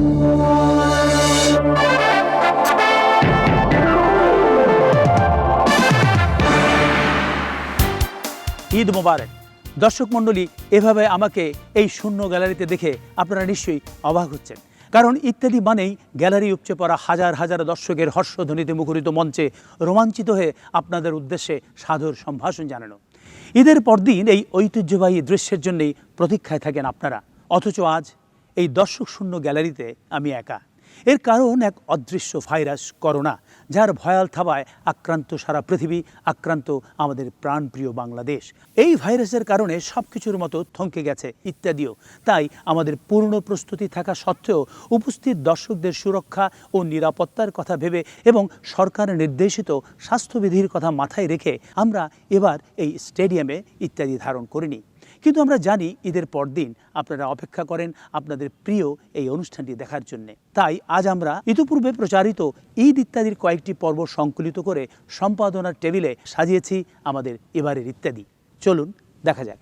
ঈদ মোবারক। দর্শক মণ্ডলী, এভাবে আমাকে এই শূন্য গ্যালারিতে দেখে আপনারা নিশ্চয়ই অবাক হচ্ছেন, কারণ ইত্যাদি মানেই গ্যালারি উপচে পড়া হাজার হাজার দর্শকের হর্ষধ্বনিতে মুখরিত মঞ্চে রোমাঞ্চিত হয়ে আপনাদের উদ্দেশ্যে সাদর সম্ভাষণ জানানো। ঈদের পরদিন এই ঐতিহ্যবাহী দৃশ্যের জন্যই প্রতীক্ষায় থাকেন আপনারা, অথচ আজ এই দর্শক শূন্য গ্যালারিতে আমি একা। এর কারণ এক অদৃশ্য ভাইরাস করোনা, যার ভয়াল থাবায় আক্রান্ত সারা পৃথিবী, আক্রান্ত আমাদের প্রাণপ্রিয় বাংলাদেশ। এই ভাইরাসের কারণে সব কিছুর মতো থমকে গেছে ইত্যাদিও। তাই আমাদের পূর্ণ প্রস্তুতি থাকা সত্ত্বেও উপস্থিত দর্শকদের সুরক্ষা ও নিরাপত্তার কথা ভেবে এবং সরকারের নির্দেশিত স্বাস্থ্যবিধির কথা মাথায় রেখে আমরা এবার এই স্টেডিয়ামে ইত্যাদি ধারণ করিনি। কিন্তু আমরা জানি ঈদের পরদিন আপনারা অপেক্ষা করেন আপনাদের প্রিয় এই অনুষ্ঠানটি দেখার জন্য। তাই আজ আমরা ইতিপূর্বে প্রচারিত ঈদ ইত্যাদির কয়েকটি পর্ব সংকলিত করে সম্পাদনার টেবিলে সাজিয়েছি আমাদের এবারের ইত্যাদি। চলুন দেখা যাক।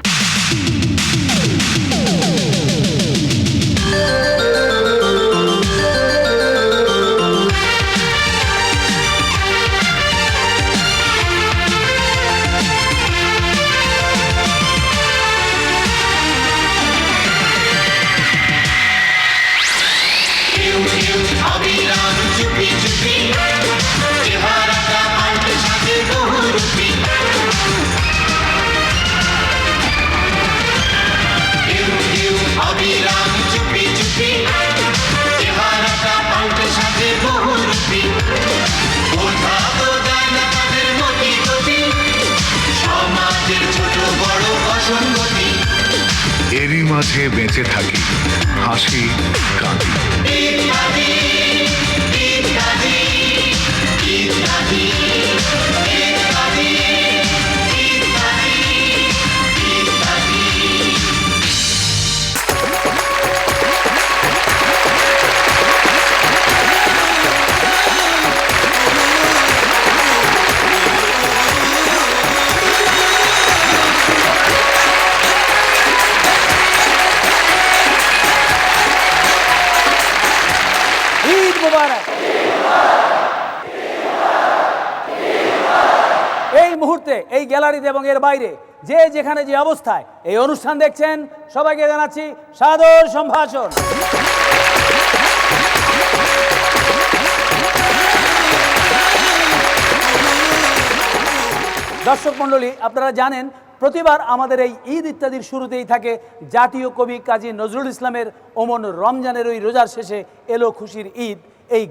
এরই মাঝে বেঁচে থাকি হাসি কাঁদি। এই মুহূর্তে এই গ্যালারিতে এবং এর বাইরে যে যেখানে যে অবস্থায় এই অনুষ্ঠান দেখছেন, সবাইকে জানাচ্ছি সাদর সম্ভাষণ। দর্শক মণ্ডলী, আপনারা জানেন প্রতিবার আমাদের এই ঈদ ইত্যাদির শুরুতেই থাকে জাতীয় কবি কাজী নজরুল ইসলামের ওমন রমজানের ওই রোজার শেষে এলো খুশির ঈদ এই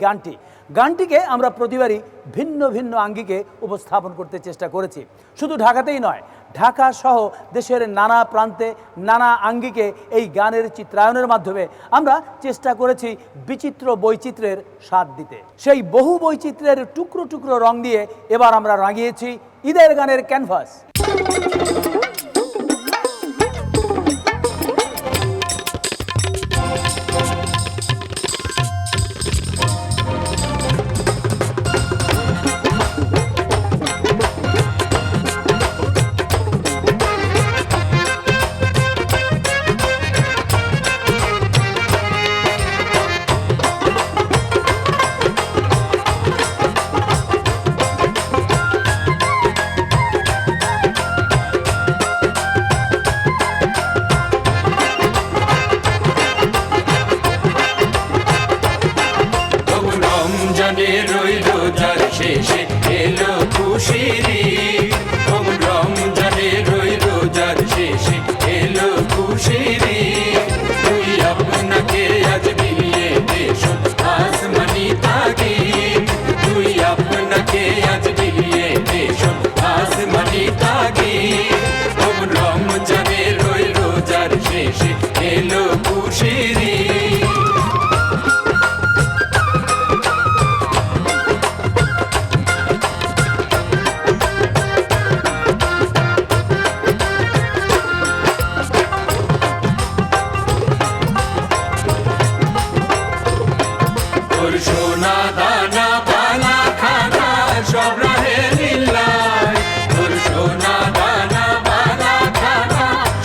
গানটিকে আমরা প্রতিবারই ভিন্ন ভিন্ন আঙ্গিকে উপস্থাপন করতে চেষ্টা করেছি। শুধু ঢাকাতেই নয়, ঢাকা সহ দেশের নানা প্রান্তে নানা আঙ্গিকে এই গানের চিত্রায়নের মাধ্যমে আমরা চেষ্টা করেছি বিচিত্র বৈচিত্র্যের স্বাদ দিতে। সেই বহু বৈচিত্র্যের টুকরো টুকরো রং দিয়ে এবার আমরা রাঙিয়েছি ঈদের গানের ক্যানভাস।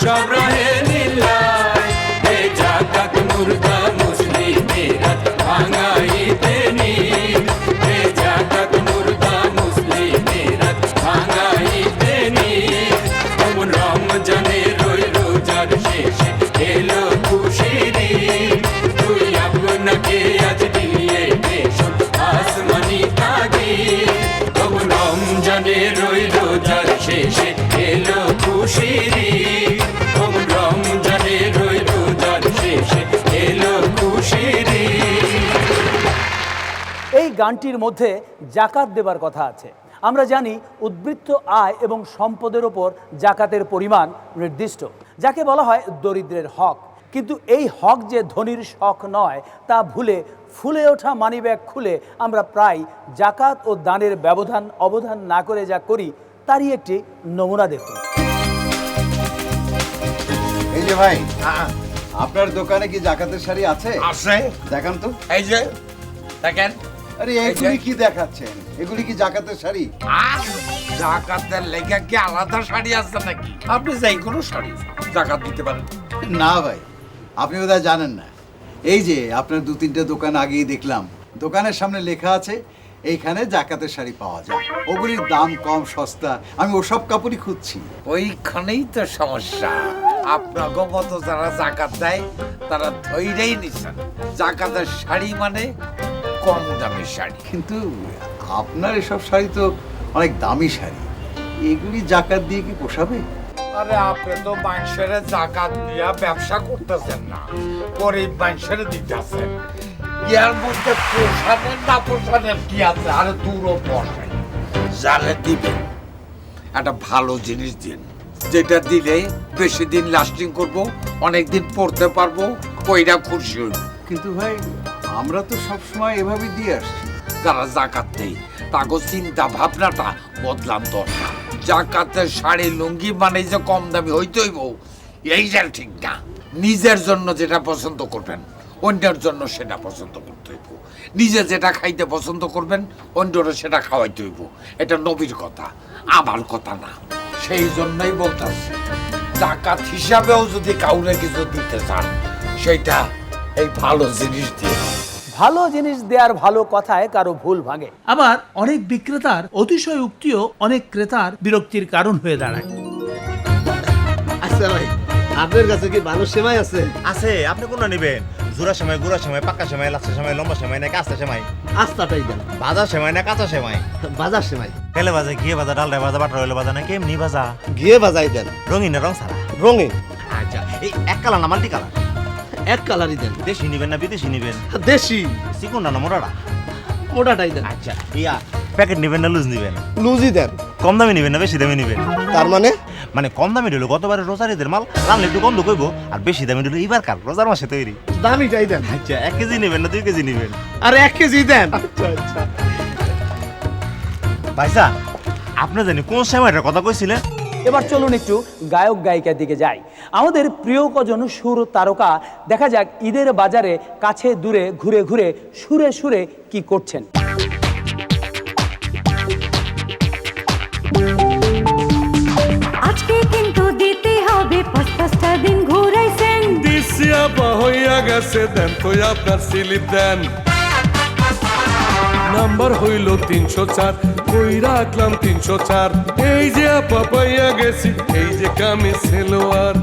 সব রহে নীলা গানটির মধ্যে জাকাত দেবার কথা আছে। আমরা জানি উদ্বৃত্ত আয় এবং সম্পদের ওপর জাকাতের পরিমাণ নির্দিষ্ট, যাকে বলা হয় দরিদ্রের হক। কিন্তু এই হক যে ধনীর শখ নয় তা ভুলে ফুলে ওঠা মানিব্যাগ খুলে আমরা প্রায় জাকাত ও দানের অবধান না করে যা করি তারই একটি নমুনা দেখুন। এই যে ভাই, আপনার দোকানে কি জাকাতের শাড়ি আছে? আছে, দেখান তো। এই যে দেখেন। আরে এগুলি কি দেখাচ্ছেন? এগুলি কি জাকাতের শাড়ি? জাকাতের লেগে কি আলাদা শাড়ি আছে নাকি? আপনি যাই কোনো শাড়ি জাকাত দিতে পারেন। না ভাই, আপনি বোধহয় জানেন না। এই যে আপনার 2-3টে দোকান আগেই দেখলাম, দোকানের সামনে লেখা আছে এইখানে জাকাতের শাড়ি পাওয়া যায়। ওগুলির দাম কম, সস্তা। আমি ওসব কাপড়ই খুঁজছি। ওইখানেই তো সমস্যা। আপনার মতো যারা জাকাত দেয় তারা ধৈরেই নিচ্ছেন জাকাতের শাড়ি মানে কম দামি শাড়ি। কিন্তু আপনার এসব শাড়ি তো অনেক দামি শাড়ি, এগুলি জাকাত দিয়ে কি পোষাবে? আরে আপনি তো মানুষের জাকাত দিয়া ব্যবসা করতেছেন না, গরিব মানুষের দিতেছেন। ইয়ার মধ্যে পোষানের না পোষানের কি আছে? আরে দূরও বসে জালে দিবেন একটা ভালো জিনিস দিন, যেটা দিলে বেশি দিন লাস্টিং করব, অনেক দিন পড়তে পারবো, কইরা খুশি হইব। কিন্তু ভাই, আমরা তো সবসময় এভাবে দিয়ে আসছি। যারা জাকাত দেয় তাকে চিন্তা ভাবনাটা বদলাম দরকার। জাকাতের শাড়ি লুঙ্গি মানে যে কম দামি হইতে হইব এইটা ঠিক না। নিজের জন্য যেটা পছন্দ করবেন অন্যের জন্য সেটা পছন্দ করতে হইব। নিজে যেটা খাইতে পছন্দ করবেন অন্যরা সেটা খাওয়াইতে হইব। এটা নবীর কথা, আমার কথা না। সেই জন্যই বলতেছি জাকাত হিসাবেও যদি কাউরে কিছু দিতে চান সেটা এই ভালো জিনিস দিয়ে। ভালো জিনিস দেওয়ার ভালো কথায় কারো ভুল ভাঙে, আবার অনেক বিক্রেতার অতিশয় উক্তিও অনেক ক্রেতার বিরক্তির কারণ হয়ে দাঁড়ায়। আচ্ছা ভাই, আপনার কাছে কি ভালো সেমাই আছে? আছে, আপনি কোনটা নেবেন? জোড়া সেমাই, গুড়া সেমাই, পাক্কা সেমাই, লাচ্ছা সেমাই, লম্বা সেমাই নাকি আস্তা সেমাই? আস্তাটাই দেন। ভাজা সেমাই না কাঁচা সেমাই? বাজার সেমাই। তেলে ভাজা, ঘিয়ে ভাজা, ডালডা ভাজা, বাটার হইলে ভাজা নাকি এমনি ভাজা? ঘিয়ে বাজাই দেন। রঙিন না রং ছাড়া? রঙিন। আচ্ছা, এই এক কালার না মাল্টি কালার? এক কালারই দেন। দেশি নিবেন না বিদেশি নিবেন? দেশি। চিকনটা না মোটাটা? মোটাটাই দেন। আচ্ছা, ইয়া প্যাকেট নিবেন না লুজ নিবেন? লুজি দেন। কম দামি নিবেন না বেশি দামি নিবেন? তার মানে? মানে কম দামি হলো গতবারে রোজারিদের মাল, রান্না একটু গন্ধ করবো, আর বেশি দামি হলো এবার কার রোজার মাসে তৈরি। দামিটাই দেন। আচ্ছা, 1 কেজি নিবেন না 2 কেজি নিবেন? আর 1 কেজি দেন। আচ্ছা আচ্ছা। ভাইসা, আপনি জানি কোন সময়টার কথা কইছিলেন? এবার চলুন একটু গায়ক গায়িকার দিকে যাই। আমাদের প্রিয় কজন সুর তারকা দেখা যাক ঈদের বাজারে কাছে দূরে ঘুরে ঘুরে সুরে সুরে কি করছেন। আজকে কিন্তু দিতে হবে 5-5টা দিন ঘুরাইছেন। দিশিয়া হইয়া গেছে, দেন তো আপনার স্লিপ দেন। নাম্বার হইল 304, কই রাখলাম 304। এই যে আপা পাইয়া গেছি, এই যে কামিজ সেলোয়ার।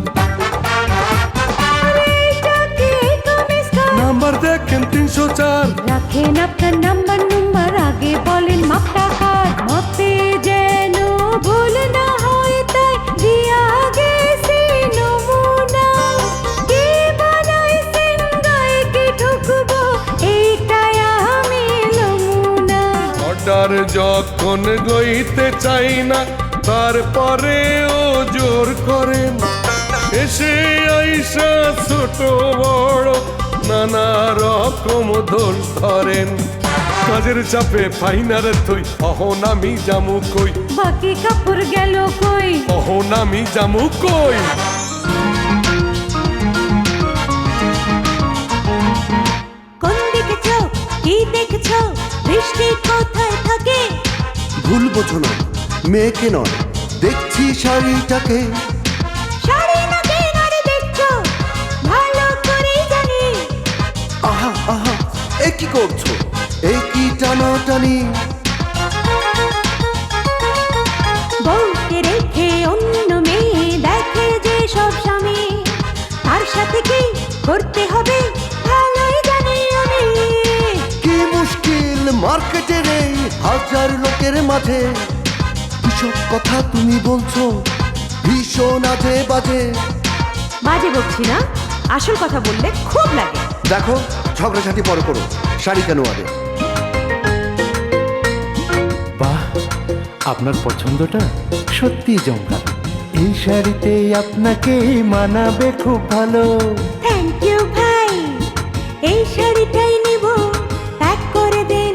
নাম্বার দেখেন 304। রাখেন আপনার নাম্বার আগে বলেন মাপটা কার। মাপে যেন ভুল না হয় তাই দিয়া গেছি নমুনা। কে বানাইছেন গায়ে কি ঠুকবো এইটাই আমি নমুনা। অর্ডার যখন লইতে চাই না তারপরে ও জোর করেন। এসে আইসা ছোট বড় নানা রকম দোষ ধরেন। কাজের চাপে ফাইনার থই, অহন আমি জামু কই। বাকি কাপড় গেল কই? অহন আমি জামু কই। কোন দিকে চোখ কি দেখছো? বৃষ্টি কোথায় থাকে? ভুল বোঝো না, মেয়েকে নয়, দেখছি শাড়িটাকে। শাড়ি নাকি নারী দেখছো? ভালো করেই জানি। আহা আহা, এ কি করছো? এ কি টানাটানি? বউকে রেখে অন্য মেয়ে দেখে যে সব স্বামী, তার সাথে কি করতে হবে ভালোই জানি আমি। কি মুশকিল মার্কেটের এই হাজার লোকের মাঝে, কিসব কথা তুমি বলছো ভীষণ আজে বাজে। বাজে বকছি না, আসল কথা বললে খুব লাগে। দেখো, ঝগড়াঝাটি বড় করো, শাড়ি কেন আগে? আপনার পছন্দটা সত্যি জমকালো। এই শাড়িতে আপনাকে মানাবে খুব ভালো। থ্যাংক ইউ ভাই, এই শাড়িটাই নেব, প্যাক করে দেন,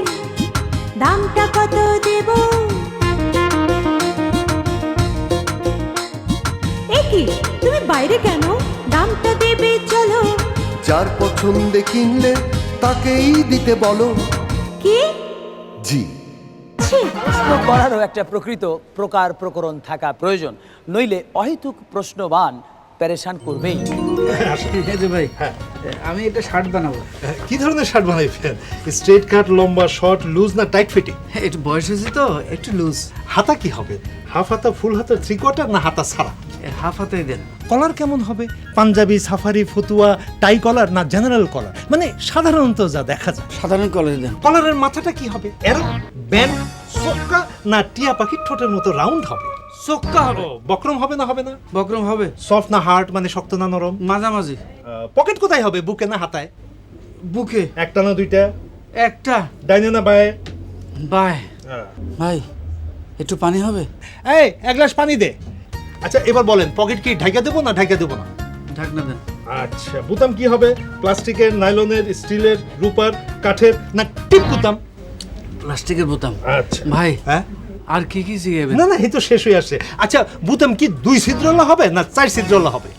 দামটা কত দেব? কি তুমি বাইরে কেন? দামটা দেবে চলো। যার পছন্দে কিনলে তাকেই দিতে বলো। কি? জি। প্রশ্ন করারও একটা প্রকৃত প্রকার প্রকরণ থাকা প্রয়োজন, নইলে অহেতুক প্রশ্নবান পেরেশান করবেই। ভাই আমি একটা শার্ট বানাবো। কি ধরনের শার্ট বানাইবেন? স্ট্রেট কাট, লম্বা, শর্ট, লুজ না টাইট ফিটিং? একটু বয়স হয়েছে তো, একটু লুজ। হাতা কি হবে? হাফ হাতা, ফুল হাতা, থ্রি কোয়ার্টার না হাতা ছাড়া? হাফ হাতাই দেন। কলার কেমন হবে? পাঞ্জাবি, সাফারি, ফতুয়া, টাই কলার না জেনারেল কলার? মানে সাধারণত যা দেখা যায়। সাধারণ কলার দেন। কলারের মাথাটা কি হবে? এরো, ব্যান্ড, সোক্কা না টিয়া পাখির ঠোঁটের মতো রাউন্ড হবে? চোক্কা হবে। বক্রম হবে না হবে না? বক্রম হবে। সফট না হার্ড, মানে শক্ত না নরম? মাঝামাঝি। পকেট কোথায় হবে? বুকে না হাতায়? বুকে। একটা না দুইটা? একটা। ডাইনে না বায়ে? বাই। ভাই একটু পানি হবে? এই এক গ্লাস পানি দে। আচ্ছা এবার বলেন, পকেট কি ঢাকা দেবো না ঢাকা দেবো না? ঢাকনা দেন। আচ্ছা, বুতাম কি হবে? প্লাস্টিকের, নাইলনের, স্টিলের, রূপার, কাঠের না টিপ বুতাম? প্লাস্টিকের বোতাম। আচ্ছা ভাই হ্যাঁ, আর কি কি শিখাবেন? না না, এই তো শেষ হয়ে আসছে। আচ্ছা, বুতাম কি 2 ছিদ্রওয়ালা হবে না 4 ছিদ্রওয়ালা হবে?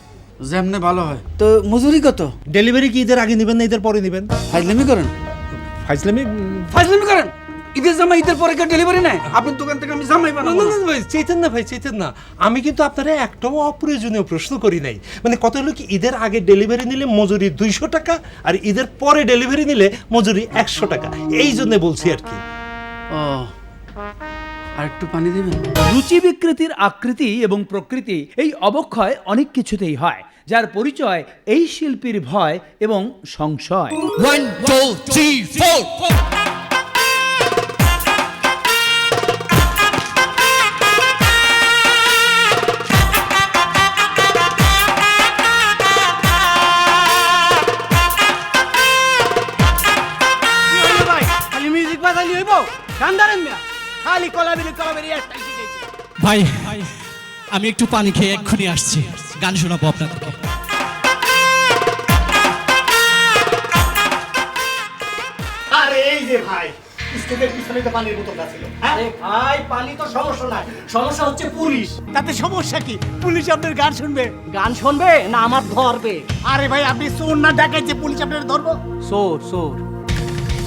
যেমনে ভালো হয়। তো মজুরি কত? ডেলিভারি কি ঈদের আগে নেবেন না ঈদের পরে নেবেন? ফাইজলামি করেন। ফাইজলামি করেন? ঈদের জামা ঈদের পরে কেউ ডেলিভারি নেয়? আপনার দোকান থেকে আমি জামাই বানাবো। না ভাই, চেতন না ভাই, চেতন না। আমি কিন্তু আপনারা একটাও অপ্রয়োজনীয় প্রশ্ন করি নাই। মানে কত হলো কি, ঈদের আগে ডেলিভারি নিলে মজুরি 200 টাকা, আর ঈদের পরে ডেলিভারি নিলে মজুরি 100 টাকা। এই জন্য বলছি আর কি। ও, আর একটু পানি দেবেন? রুচি বিকৃতির আকৃতি এবং প্রকৃতি, এই অবক্ষয় অনেক কিছুতেই হয়, যার পরিচয় এই শিল্পীর ভয় এবং সংশয়। 1 2 3 4 খালি মিউজিক বাজালি হইব? শানদারেন মিয়া খালি কলাবেরি কলাবেরি একটাই শিখেছি। ভাই আমি একটু পানি খেয়ে এক্ষুনি আসছি, গান শোনাবো আপনাদেরকে। আরে এই যে ভাই, স্টেজের পিছনে তো পানির বোতলটা ছিল। আরে ভাই পানি তো সমস্যা নাই, সমস্যা হচ্ছে পুলিশ। তাতে সমস্যা কি? পুলিশ আপনার গান শুনবে? গান শুনবে না আমার ধরবে? আরে ভাই, আপনি চোর না ডাকাত যে পুলিশ আপনার ধরবো? সোর সোর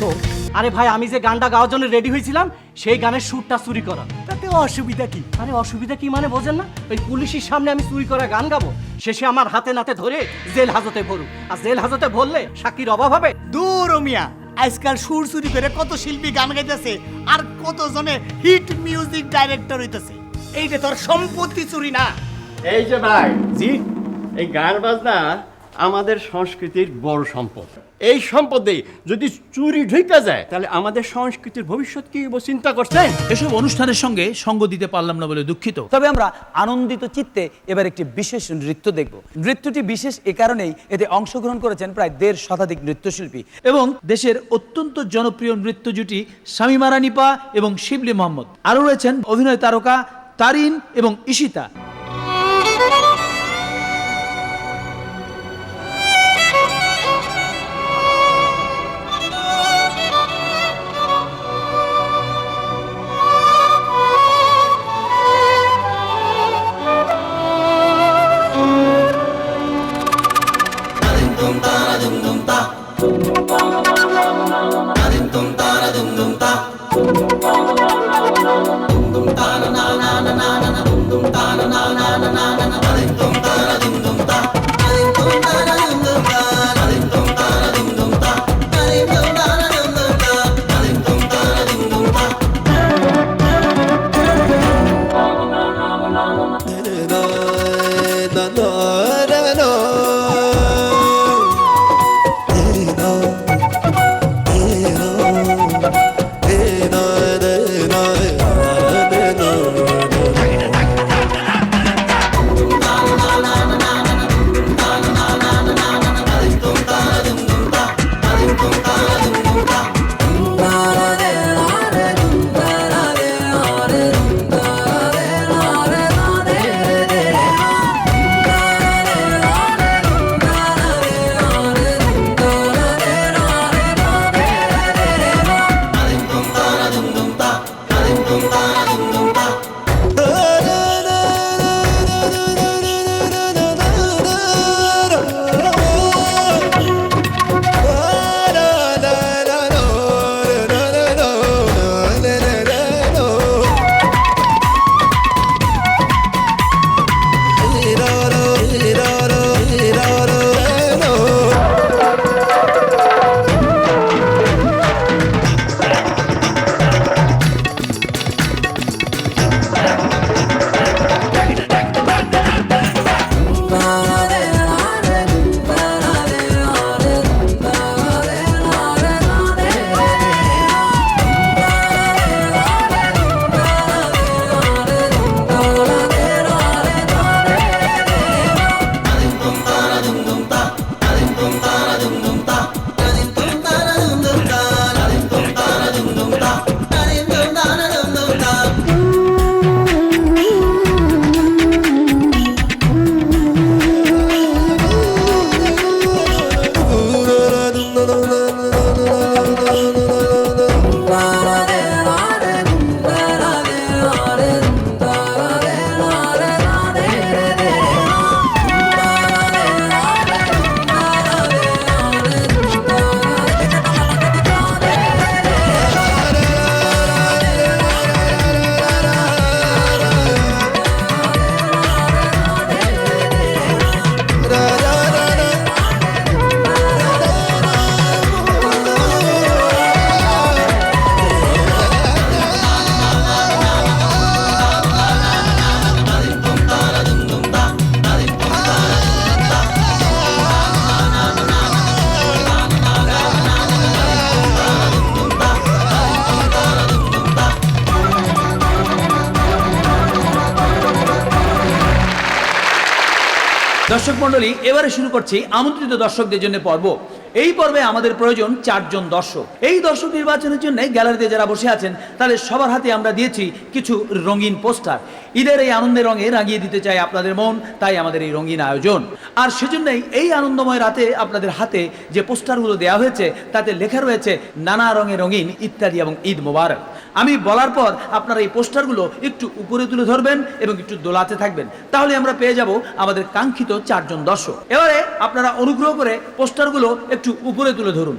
সোর। আরে ভাই আমি যে গানটা গাওয়ার জন্য রেডি হয়েছিলাম সেই গানের সুরটা চুরি করা। তাতে অসুবিধা কি? আরে অসুবিধা কি মানে বোঝেন না? ওই পুলিশের সামনে আমি চুরি করা গান গাবো, শেষে আমার হাতে নাতে ধরে জেল হাজতে ভরু, আর জেল হাজতে ভরলে সাক্ষীর অভাব হবে? দূর মিয়া, আজকাল সুর চুরি করে কত শিল্পী গান গাইতেছে, আর কত জনে হিট মিউজিক ডাইরেক্টর হইতেছে। এইটা তোর সম্পত্তি চুরি না। এই যে ভাই, জি, এই গান বাজনা আমাদের সংস্কৃতির বড় সম্পদ। এই সম্পদে যদি চুরি ঢুকে যায় তাহলে আমাদের সংস্কৃতির ভবিষ্যৎ কি হইব চিন্তা করছেন? এসব অনুষ্ঠানের সঙ্গে সঙ্গ দিতে পারলাম না বলে দুঃখিত। তবে আমরা আনন্দিত চিত্তে এবার একটি বিশেষ নৃত্য দেখব। নৃত্যটি বিশেষ এ কারণেই, এতে অংশগ্রহণ করেছেন প্রায় 1.5 শতাধিক নৃত্যশিল্পী এবং দেশের অত্যন্ত জনপ্রিয় নৃত্য জুটি শামীমা রানীপা এবং শিবলি মোহাম্মদ। আরও রয়েছেন অভিনয় তারকা তারিন এবং Ishita. na na na na na na na na na na na দর্শক মণ্ডলী, এবারে শুরু করছি আমন্ত্রিত দর্শকদের জন্য পর্ব। এই পর্বে আমাদের প্রয়োজন 4 জন দর্শক। এই দর্শক নির্বাচনের জন্য গ্যালারিতে যারা বসে আছেন তাদের সবার হাতে আমরা দিয়েছি কিছু রঙিন পোস্টার। ঈদের এই আনন্দের রঙে রাঙিয়ে দিতে চাই আপনাদের মন, তাই আমাদের এই রঙিন আয়োজন। আর সেজন্যই এই আনন্দময় রাতে আপনাদের হাতে যে পোস্টারগুলো দেওয়া হয়েছে তাতে লেখা রয়েছে নানা রঙে রঙিন ইত্যাদি এবং ঈদ মোবারক। আমি বলার পর আপনারা এই পোস্টারগুলো একটু উপরে তুলে ধরবেন এবং একটু দোলাতে থাকবেন, তাহলে আমরা পেয়ে যাব আমাদের কাঙ্ক্ষিত 4 জন দর্শক। এবারে আপনারা অনুগ্রহ করে পোস্টারগুলো একটু উপরে তুলে ধরুন।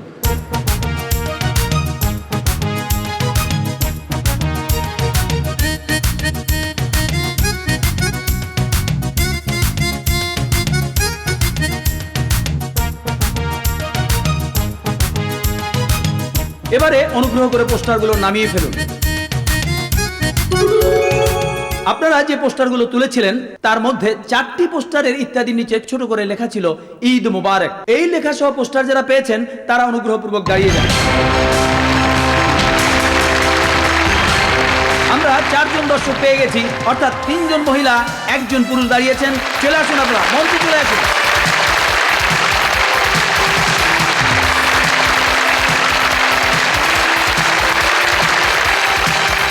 এবারে অনুগ্রহ করে পোস্টারগুলো নামিয়ে ফেলুন। আপনারা যে পোস্টারগুলো তুলেছিলেন তার মধ্যে 4টি পোস্টারের ইত্যাদি নিচে ছোট করে লেখা ছিল ঈদ মোবারক। এই লেখা সহ পোস্টার যারা পেয়েছেন তারা অনুগ্রহপূর্বক দাঁড়িয়ে যান। আমরা 4 জন দর্শক পেয়ে গেছি, অর্থাৎ 3 জন মহিলা 1 জন পুরুষ দাঁড়িয়েছেন। চলে আসুন, আপনারা মঞ্চে চলে আসুন।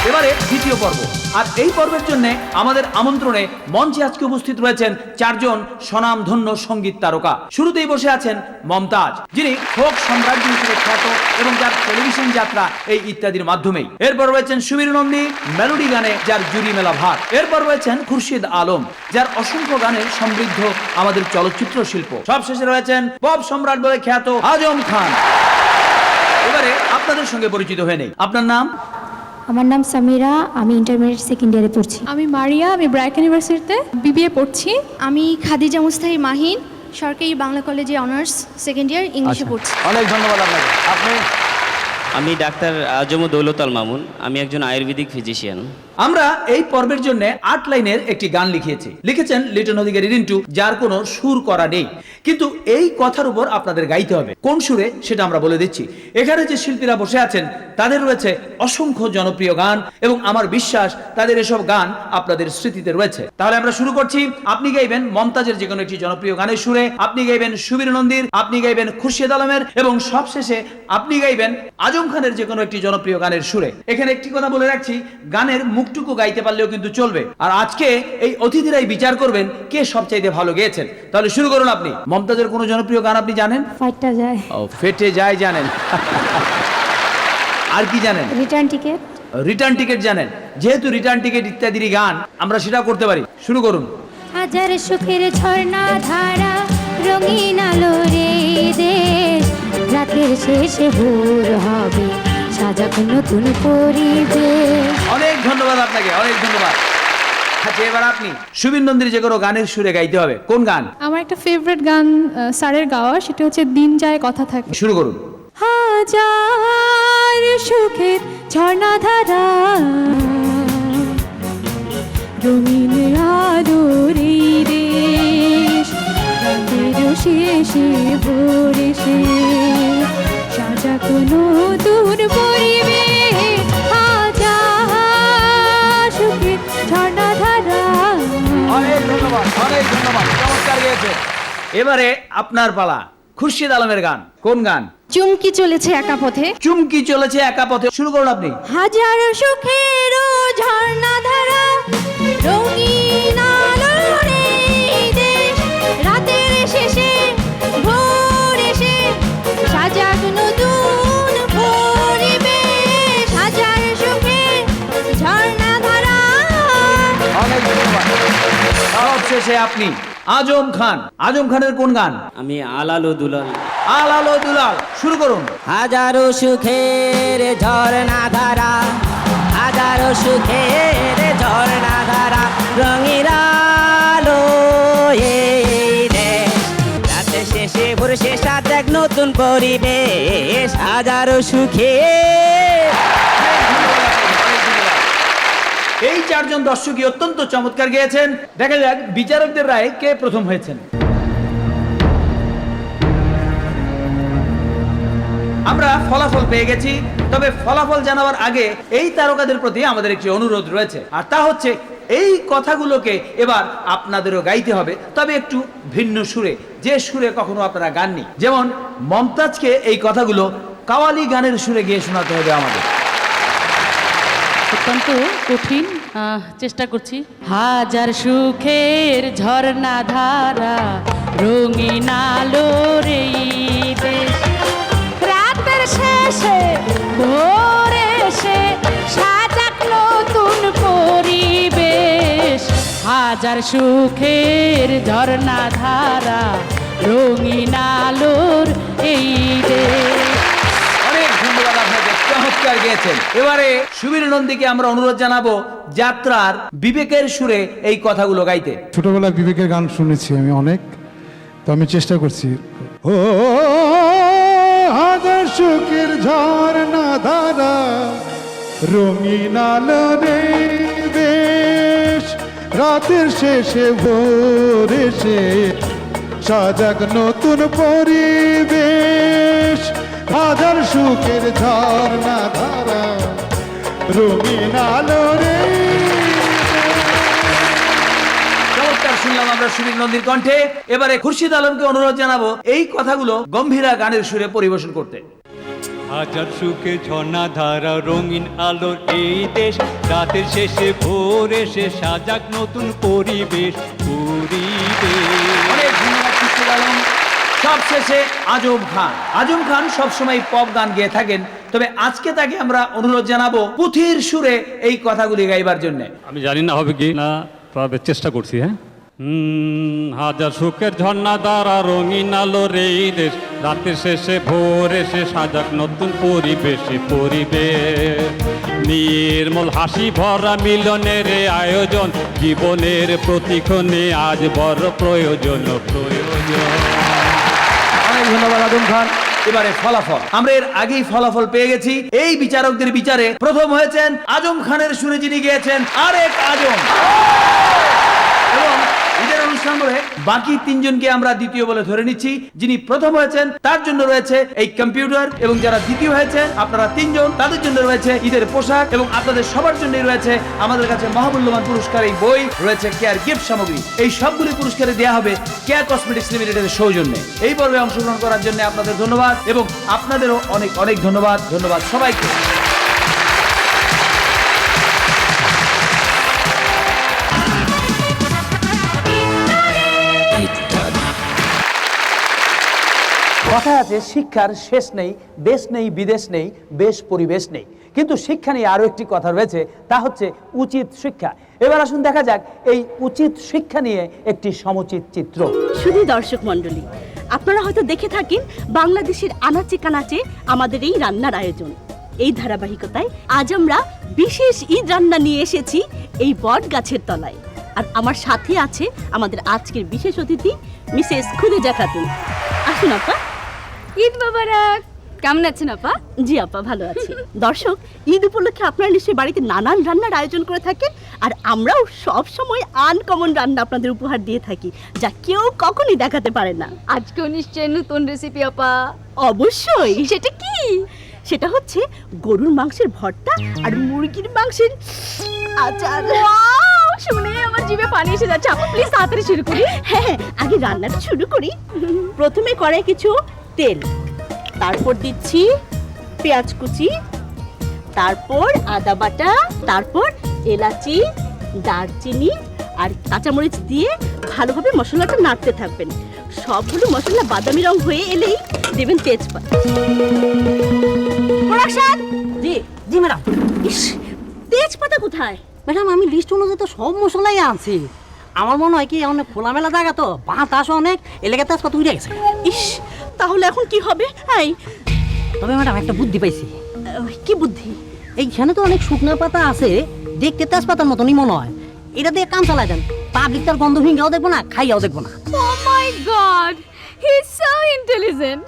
এবারে দ্বিতীয় পর্ব। আর এই পর্বের জন্য আমাদের আমন্ত্রণে মঞ্চে আজকে উপস্থিত রয়েছেন 4 জন স্বনামধন্য সঙ্গীত তারকা। শুরুতেই বসে আছেন মমতাজ, যিনি ফোক সম্রাজ্ঞী হিসেবে খ্যাত এবং যার টেলিভিশন যাত্রা এই ইত্যাদির মাধ্যমেই। এরপর রয়েছেন সুবীর নন্দী, মেলোডি গানে যার জুরি মেলা ভার। এরপর রয়েছেন খুরশিদ আলম, যার অসংখ্য গানে সমৃদ্ধ আমাদের চলচ্চিত্র শিল্প। সবশেষে রয়েছেন পপ সম্রাট বলে খ্যাত আজম খান। এবারে আপনাদের সঙ্গে পরিচিত হয়ে নেই। আপনার নাম? আমার নাম সামিরা, আমি ইন্টারমিডিয়েট সেকেন্ড ইয়ারে পড়ছি। আমি মারিয়া, আমি ব্র্যাক ইউনিভার্সিটিতে বিবিএ পড়ছি। আমি খাদিজা মুস্তাহি মাহিন, সরকারি বাংলা কলেজে অনার্স সেকেন্ড ইয়ার ইংলিশে পড়ছি। অনেক ধন্যবাদ আপনাকে। আপনি? আমি ডাক্তার আজম দৌলত মামুন, আমি একজন আয়ুর্বেদিক ফিজিশিয়ান। আমরা এই পর্বের জন্য 8 লাইনের একটি গান লিখেছেন লিটন অধিকারী রিন্টু, যার কোনো সুর করা নেই, কিন্তু এই কথার উপর আপনাদের গাইতে হবে। কোন সুরে সেটা আমরা বলে দিচ্ছি। এখানে যে শিল্পীরা বসে আছেন তাদের রয়েছে অসংখ্য জনপ্রিয় গান এবং আমার বিশ্বাস তাদের এসব গান আপনাদের স্মৃতিতে রয়েছে। তাহলে আমরা শুরু করছি। আপনি গাইবেন মমতাজের যে কোনো একটি জনপ্রিয় গানের সুরে, আপনি গাইবেন সুবীর নন্দীর, আপনি গাইবেন খুরশিদ আলমের এবং সবশেষে আপনি গাইবেন আজম খানের যে কোনো একটি জনপ্রিয় গানের সুরে। এখানে একটি কথা বলে রাখছি, গানের মুখটুকু গাইতে পারলেও কিন্তু চলবে। আর আজকে এই অতিথিরাই বিচার করবেন কে সবচাইতে ভালো গেয়েছেন। তাহলে শুরু করুন। আপনি মমতাজের কোনো জনপ্রিয় গান আপনি জানেন? ফাইটটা যায়। ও, ফেটে যায় জানেন। আর কি জানেন? Return ticket. রিটার্ন টিকেট জানেন। যেহেতু রিটার্ন টিকেট ইত্যাদির গান আমরা সেটা করতে পারি। শুরু করুন। হাজার সুখের ঝর্ণা ধারা, রঙিন আলো রে দেশ, রাতের শেষে ভোর হবে, সাজাক নতুন পরিবেশ। অনেক ধন্যবাদ আপনাকে, অনেক ধন্যবাদ। আচ্ছা, এবার আপনি সুবীর নন্দীর যে কোনো গানের সুরে গাইতে হবে। কোন গান? আমার একটা ফেভারিট গান স্যারের গাওয়া, সেটা হচ্ছে দিন যায় কথা থাকে। শুরু করুন। হাজার সুখের ঝর্ণা ধারা, রঙিন আলো রে দেশ, রাতের শেষে ভোর এসে, সাজাক নতুন পরিবেশ। হাজার সুখের ঝর্ণা ধারা। অনেক ধন্যবাদ, অনেক ধন্যবাদ, চমৎকার গেয়েছে। এবারে আপনার পালা। খুরশিদ আলমের গান। কোন গান? চুমকি চলেছে একা পথে। চুমকি চলেছে একা পথে। শুরু করুন আপনি। হাজার সুখের ঝর্ণা ধারা, রঙিন আলো রে দেশ, রাতের শেষে ভোর এসে, সাজাক নতুন পরিবেশ। হাজার সুখের ঝর্ণা ধারা। অনেক ধন্যবাদ। সবশেষে আপনি আজম খান। আজম খানের কোন গান? আমি আলালো দুলাল। আলালো দুলাল। শুরু করুন। হাজারো সুখের ঝর্ণা ধারা, হাজারো সুখের ঝর্ণা ধারা, রঙের আলো এই দেশ, রাতে শেষে ভোর শেষে এক নতুন পরিবেশ। হাজারো সুখের। এই 4 জন দর্শকই অত্যন্ত চমৎকার গেয়েছেন। দেখা যাক বিচারকদের রায়ে কে প্রথম হয়েছেন। আমরা ফলাফল পেয়ে গেছি। তবে ফলাফল জানাবার আগে এই তারকাদের প্রতি আমাদের একটি অনুরোধ রয়েছে, আর তা হচ্ছে এই কথাগুলোকে এবার আপনাদেরও গাইতে হবে, তবে একটু ভিন্ন সুরে, যে সুরে কখনো আপনারা গাননি। যেমন মমতাজকে এই কথাগুলো কাওয়ালি গানের সুরে গিয়ে শোনাতে হবে আমাদের। অত্যন্ত কঠিন, চেষ্টা করছি। হাজার সুখের ঝর্ণা ধারা রঙিন আলোর এই দেশ, রাতের শেষে ভোর এসে সাজাক নতুন পরিবেশ। হাজার সুখের ঝর্ণা ধারা রঙিন আলোর এই দেশ। অনেক ধন্যবাদ আপনাকে, চমৎকার গেয়েছেন। এবারে সুবীর নন্দীকে আমরা অনুরোধ জানাবো যাত্রার বিবেকের সুরে এই কথাগুলো গাইতে। ছোটবেলায় বিবেকের গান শুনেছি আমি অনেক, তো আমি চেষ্টা করছি। ও হাজার সুখের ঝর্ণা ধারা রঙিন আলোর এই দেশ, রাতের শেষে ভোর এসে সাজাক নতুন পরিবেশ। হাজার সুখের ঝর্ণা ধারা রঙিন আলোর এই চমৎকার শুনলাম আমরা সুবীর নন্দীর কণ্ঠে। এবারে খুরশিদ আলমকে অনুরোধ জানাবো এই কথাগুলো গম্ভীরা গানের সুরে পরিবেশন করতে। হাজার সুখে ঝর্ণা ধারা রঙিন আলোর এই দেশ, রাতের শেষে ভোর এসে সাজাক নতুন পরিবেশ। অনেক ধন্যবাদ খুরশিদ আলম। সবশেষে আজম খান। আজম খান সবসময় পপ গান গেয়ে থাকেন, তবে আজকে তাকে আমরা অনুরোধ জানাবো পুঁথির সুরে এই কথাগুলি গাইবার জন্য। আমি জানি না হবে কি না, তবে চেষ্টা করছি। হ্যাঁ, হাজার সুখের ঝর্ণা দ্বারা রঙিন আলোর এই দেশ, রাতের শেষে ভোর এসে সাজাক নতুন পরিবেশে পরিবেশ। নির্মল হাসি ভরা মিলনের আয়োজন, জীবনের প্রতিক্ষণে আজ বড় প্রয়োজন প্রয়োজন। অনেক ধন্যবাদ আজম খান। এবারে ফলাফল, আমরা এর আগেই ফলাফল পেয়ে গেছি। এই বিচারকদের বিচারে প্রথম হয়েছেন আজম খানের সুরে, যিনি গিয়েছেন আরেক আজম। এবং ঈদের অনুষ্ঠান বলে বাকি তিনজনকে আমরা দ্বিতীয় বলে ধরে নিচ্ছি। যিনি প্রথম হয়েছেন তার জন্য রয়েছে এই কম্পিউটার, এবং যারা দ্বিতীয় হয়েছেন আপনারা তিনজন, তাদের জন্য রয়েছে ঈদের পোশাক, এবং আপনাদের সবার জন্যই রয়েছে আমাদের কাছে মহামূল্যবান পুরস্কার এই বই, রয়েছে কেয়ার গিফট সামগ্রী। এই সবগুলি পুরস্কারে দেওয়া হবে কেয়ার কসমেটিক্স লিমিটেডের সৌজন্যে। এই পর্বে অংশগ্রহণ করার জন্য আপনাদের ধন্যবাদ, এবং আপনাদেরও অনেক অনেক ধন্যবাদ। ধন্যবাদ সবাইকে। কথা আছে শিক্ষার শেষ নেই, দেশ নেই, বিদেশ নেই, বেশ পরিবেশ নেই, কিন্তু শিক্ষা নিয়ে আরো একটি কথা রয়েছে, তা হচ্ছে উচিত শিক্ষা। এবার আসুন দেখা যাক এই উচিত শিক্ষা নিয়ে একটি সমুচিত চিত্র। শুধু দর্শক মণ্ডলী, আপনারা হয়তো দেখে থাকেন বাংলাদেশের আনাচে কানাচে আমাদের এই রান্নার আয়োজন। এই ধারাবাহিকতায় আজ আমরা বিশেষ ঈদ রান্না নিয়ে এসেছি এই বট গাছের তলায়। আর আমার সাথে আছে আমাদের আজকের বিশেষ অতিথি মিসেস খুদেজা খাতুন। আসুন আপা। ঈদ মোবারক। কেমন আছেন আপা? জি আপা, ভালো আছি। দর্শক, ঈদ উপলক্ষে আপনারা নিশ্চয়ই বাড়িতে নানান রান্নার আয়োজন করে থাকেন, আর আমরাও সব সময় আনকমন রান্না আপনাদের উপহার দিয়ে থাকি, যা কেউ কখনই দেখাতে পারে না। আজকেও নিশ্চয়ই নতুন রেসিপি আপা? অবশ্যই। সেটা কি? সেটা হচ্ছে গরুর মাংসের ভর্তা আর মুরগির মাংসের আচার। শুনে আমার জিভে পানি এসে যাচ্ছে। আপা প্লিজ তাড়াতাড়ি শুরু করি। হ্যাঁ, আগে রান্নাটা শুরু করি। প্রথমে কড়াই কিছু তেল, তারপর দিচ্ছি পেঁয়াজ কুচি, তারপর আদা বাটা, তারপর এলাচি, দারচিনি আর কাঁচামরিচ দিয়ে ভালোভাবে মশলাটা নাড়তে থাকবেন। সবগুলো মশলা বাদামি রং হয়ে এলেই দেবেন তেজপাতা। প্রোডাকশন। জি জি ম্যাডাম। ইস, তেজপাতা কোথায়? ম্যাডাম, আমি লিস্ট অনুযায়ী তো সব মশলাই আনছি। আমার মনে হয় কি অনেক খোলামেলা জায়গা তো, বাতাস অনেক, এলাকায় তেজপাতা উঠে গেছে। ইস, তাহলে এখন কি হবে? হ্যাঁ, তবে ম্যাডাম একটা বুদ্ধি পাইছি। কি বুদ্ধি? এইখানে তো অনেক শুকনো পাতা আছে, দেখতে তেজপাতার মতনই মনে হয়। এটা দিয়ে কাম চালাই দেন, পাবলিক তার গন্ধ ভিঙ্গাও দেখবো না, খাইয়াও দেখবো না। Oh my god, he is so intelligent.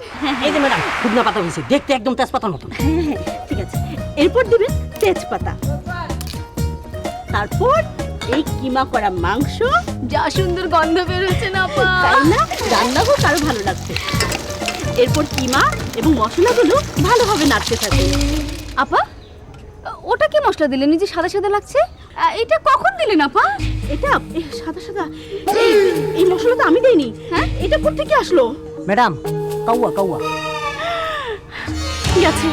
এই যে ম্যাডাম, শুকনো পাতা হয়েছে, দেখতে একদম তেজপাতার মতন। ঠিক আছে, এরপর দিবেন তেজপাতা, তারপর এই কিমা করা মাংস। যা সুন্দর গন্ধ বের হচ্ছে না আপা, তাই না? রান্না হোক আরো ভালো লাগছে। এরপর কিমা এবং মশলাগুলো ভালোভাবে নাড়তে থাকুন। আপা ওটা কি মশলা দিলেন নিজে সাদা সাদা লাগছে? এটা কখন দিলেন আপা? এটা সাদা সাদা এই মশলা তো আমি দেইনি। হ্যাঁ, এটা কোত্থেকে আসলো? ম্যাডাম কাউয়া কাউয়া গেছে,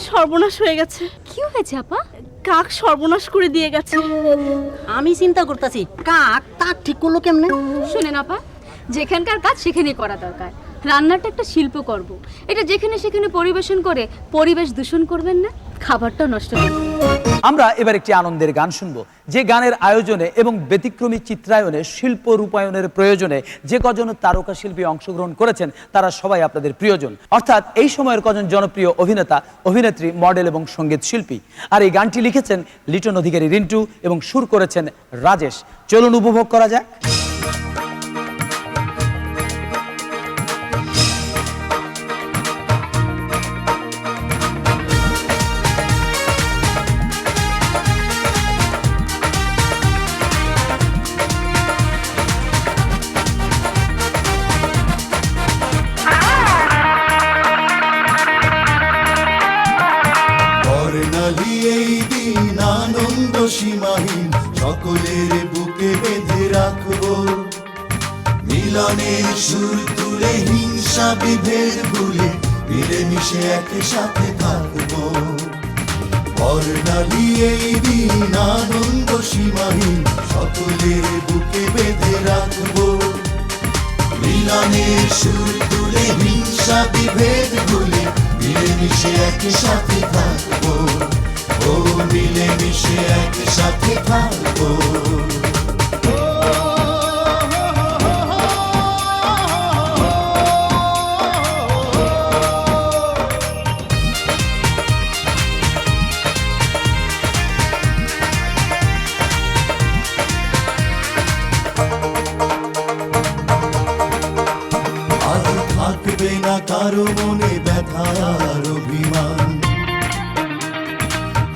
সর্বনাশ হয়ে গেছে। কি হয়েছে আপা? কাক সর্বনাশ করে দিয়ে গেছে। আমি চিন্তা করতেছি কাক তাক ঠিক করলো কেমনে? শুনেন আপা, যেখানকার কাজ সেখানেই করা দরকার। রান্নাটা একটা শিল্পকর্ম, এটা যেখানে সেখানে পরিবেশন করে পরিবেশ দূষণ করবেন না, খাবারটা নষ্ট করবেন। আমরা এবার একটি আনন্দের গান শুনবো, যে গানের আয়োজনে এবং ব্যতিক্রমী চিত্রায়নে শিল্প রূপায়ণের প্রয়োজনে যে কজন তারকা শিল্পী অংশগ্রহণ করেছেন তারা সবাই আপনাদের প্রিয়জন, অর্থাৎ এই সময়ের কজন জনপ্রিয় অভিনেতা, অভিনেত্রী, মডেল এবং সঙ্গীত শিল্পী। আর এই গানটি লিখেছেন লিটন অধিকারী রিন্টু এবং সুর করেছেন রাজেশ। চলুন উপভোগ করা যাক। বর্ণালী এই দিন আনন্দ সীমাহীন, সকলের বুকে বেঁধে রাখবো। মিলনের সুর তুলে হিংসা বিভেদ ভুলে মিলেমিশে একসাথে থাকবো। বর্ণালী এই দিন আনন্দ সীমাহীন, সকলের বুকে বেঁধে রাখবো। মিলনের সুর তুলে হিংসা বিভেদ ভুলে মিলেমিশে একসাথে থাকবো। ও মিলেমিশে একসাথে থাকবো। আজ থাকবে না কারো মনে ব্যথা আর অভিমান,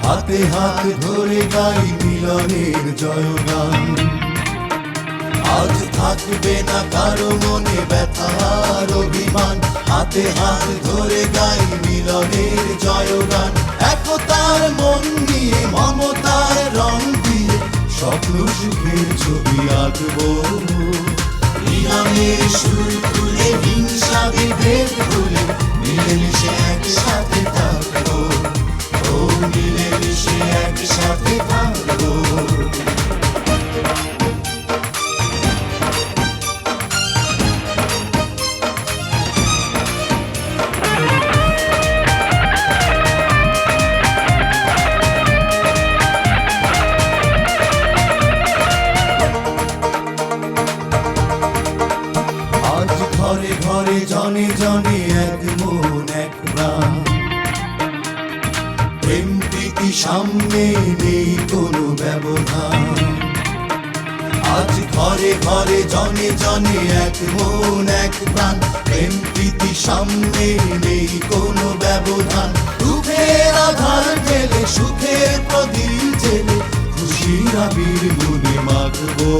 হাতে হাত ধরে গাই মিলনের জয়গান। আজ থাকবে না কারো মনে ব্যথা আর অভিমান, হাতে হাত ধরে গাই মিলনের জয়গান। একতার মন নিয়ে মমতার রং দিয়ে স্বপ্ন সুখের ছবি আঁকবো। মিলনের সুর তুলে হিংসা বিভেদ ভুলে মিলেমিশে একসাথে থাকবো। ও মিলেমিশে একসাথে থাকবো। আজ ঘরে ঘরে জনে জনে এক মন এক প্রাণ, প্রেম প্রীতি সামনে নেই কোনো ব্যবধান। আজ ঘরে ঘরে জনে জনে এক মন এক প্রাণ, প্রেম প্রীতি সামনে নেই কোনো ব্যবধান। দুঃখের আধার জেলে সুখের প্রদীপ জেলে খুশির আবির মনে মাখবো।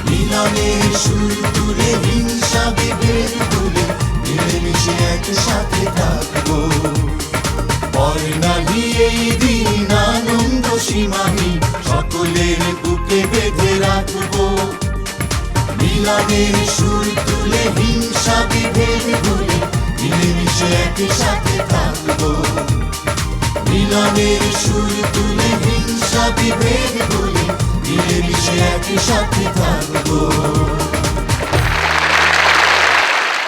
মিলনের সুর তুলে হিংসা বিভেদ ভুলে মিলেমিশে একসাথে থাকবো। বর্ণালী এই দিন আনন্দ সীমাহীন, সকলের বুকে বেঁধে রাখবো। মিলনের সুর তুলে হিংসা বিভেদ ভুলে মিলেমিশে একসাথে থাকবো। মিলনের সুর তুলে হিংসা বিভেদ ভুলে মিলেমিশে একসাথে থাকবো।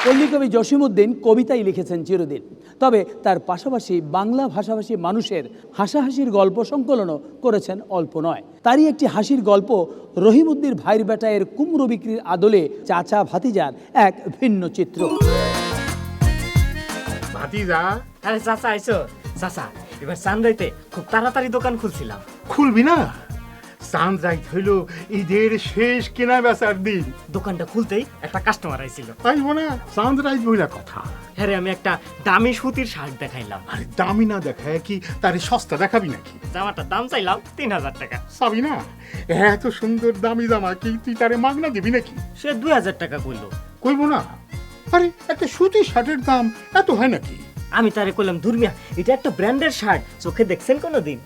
পল্লীকবি জসিমউদ্দিন কবিতাই লিখেছেন চিরদিন, তবে তার পাশাপাশি বাংলা ভাষাভাষী মানুষের হাসাহাসির গল্প সংকলনও করেছেন অল্প নয়। তারই একটি হাসির গল্প রহিমউদ্দিন ভাইয়ের বেটা এর কুমড়ো বিক্রির আদলে চাচা ভাতিজার এক ভিন্ন চিত্র। ভাতিজা, আরে চাচা আইছো? চাচা, এবার চান্দাইতে খুব তাড়াতাড়ি দোকান খুলছিলাম। খুলবি না? চাঁদ রাইত হইল ঈদের শেষ কেনা বেচার দিন। দোকানটা খুলতেই একটা কাস্টমার আইছিল। আইব না, চাঁদ রাইত বইলা কথা। হ্যাঁ রে, আমি একটা দামি সুতির শার্ট দেখাইলাম। আরে দামি না দেখায় কি তারে সস্তা দেখাবি নাকি? জামাটার দাম চাইলাম 3000 টাকা। চাবি না? এত সুন্দর দামি জামা কি তুই তারে মাগনা দিবি নাকি? সে 2000 টাকা কইলো। কইব না? আরে একটা সুতির শার্টের দাম এত হয় নাকি? আমি তারে কইলাম ধর্মিয়া এটা একটা ব্র্যান্ডের শার্ট, চোখে দেখছেন কোনোদিন?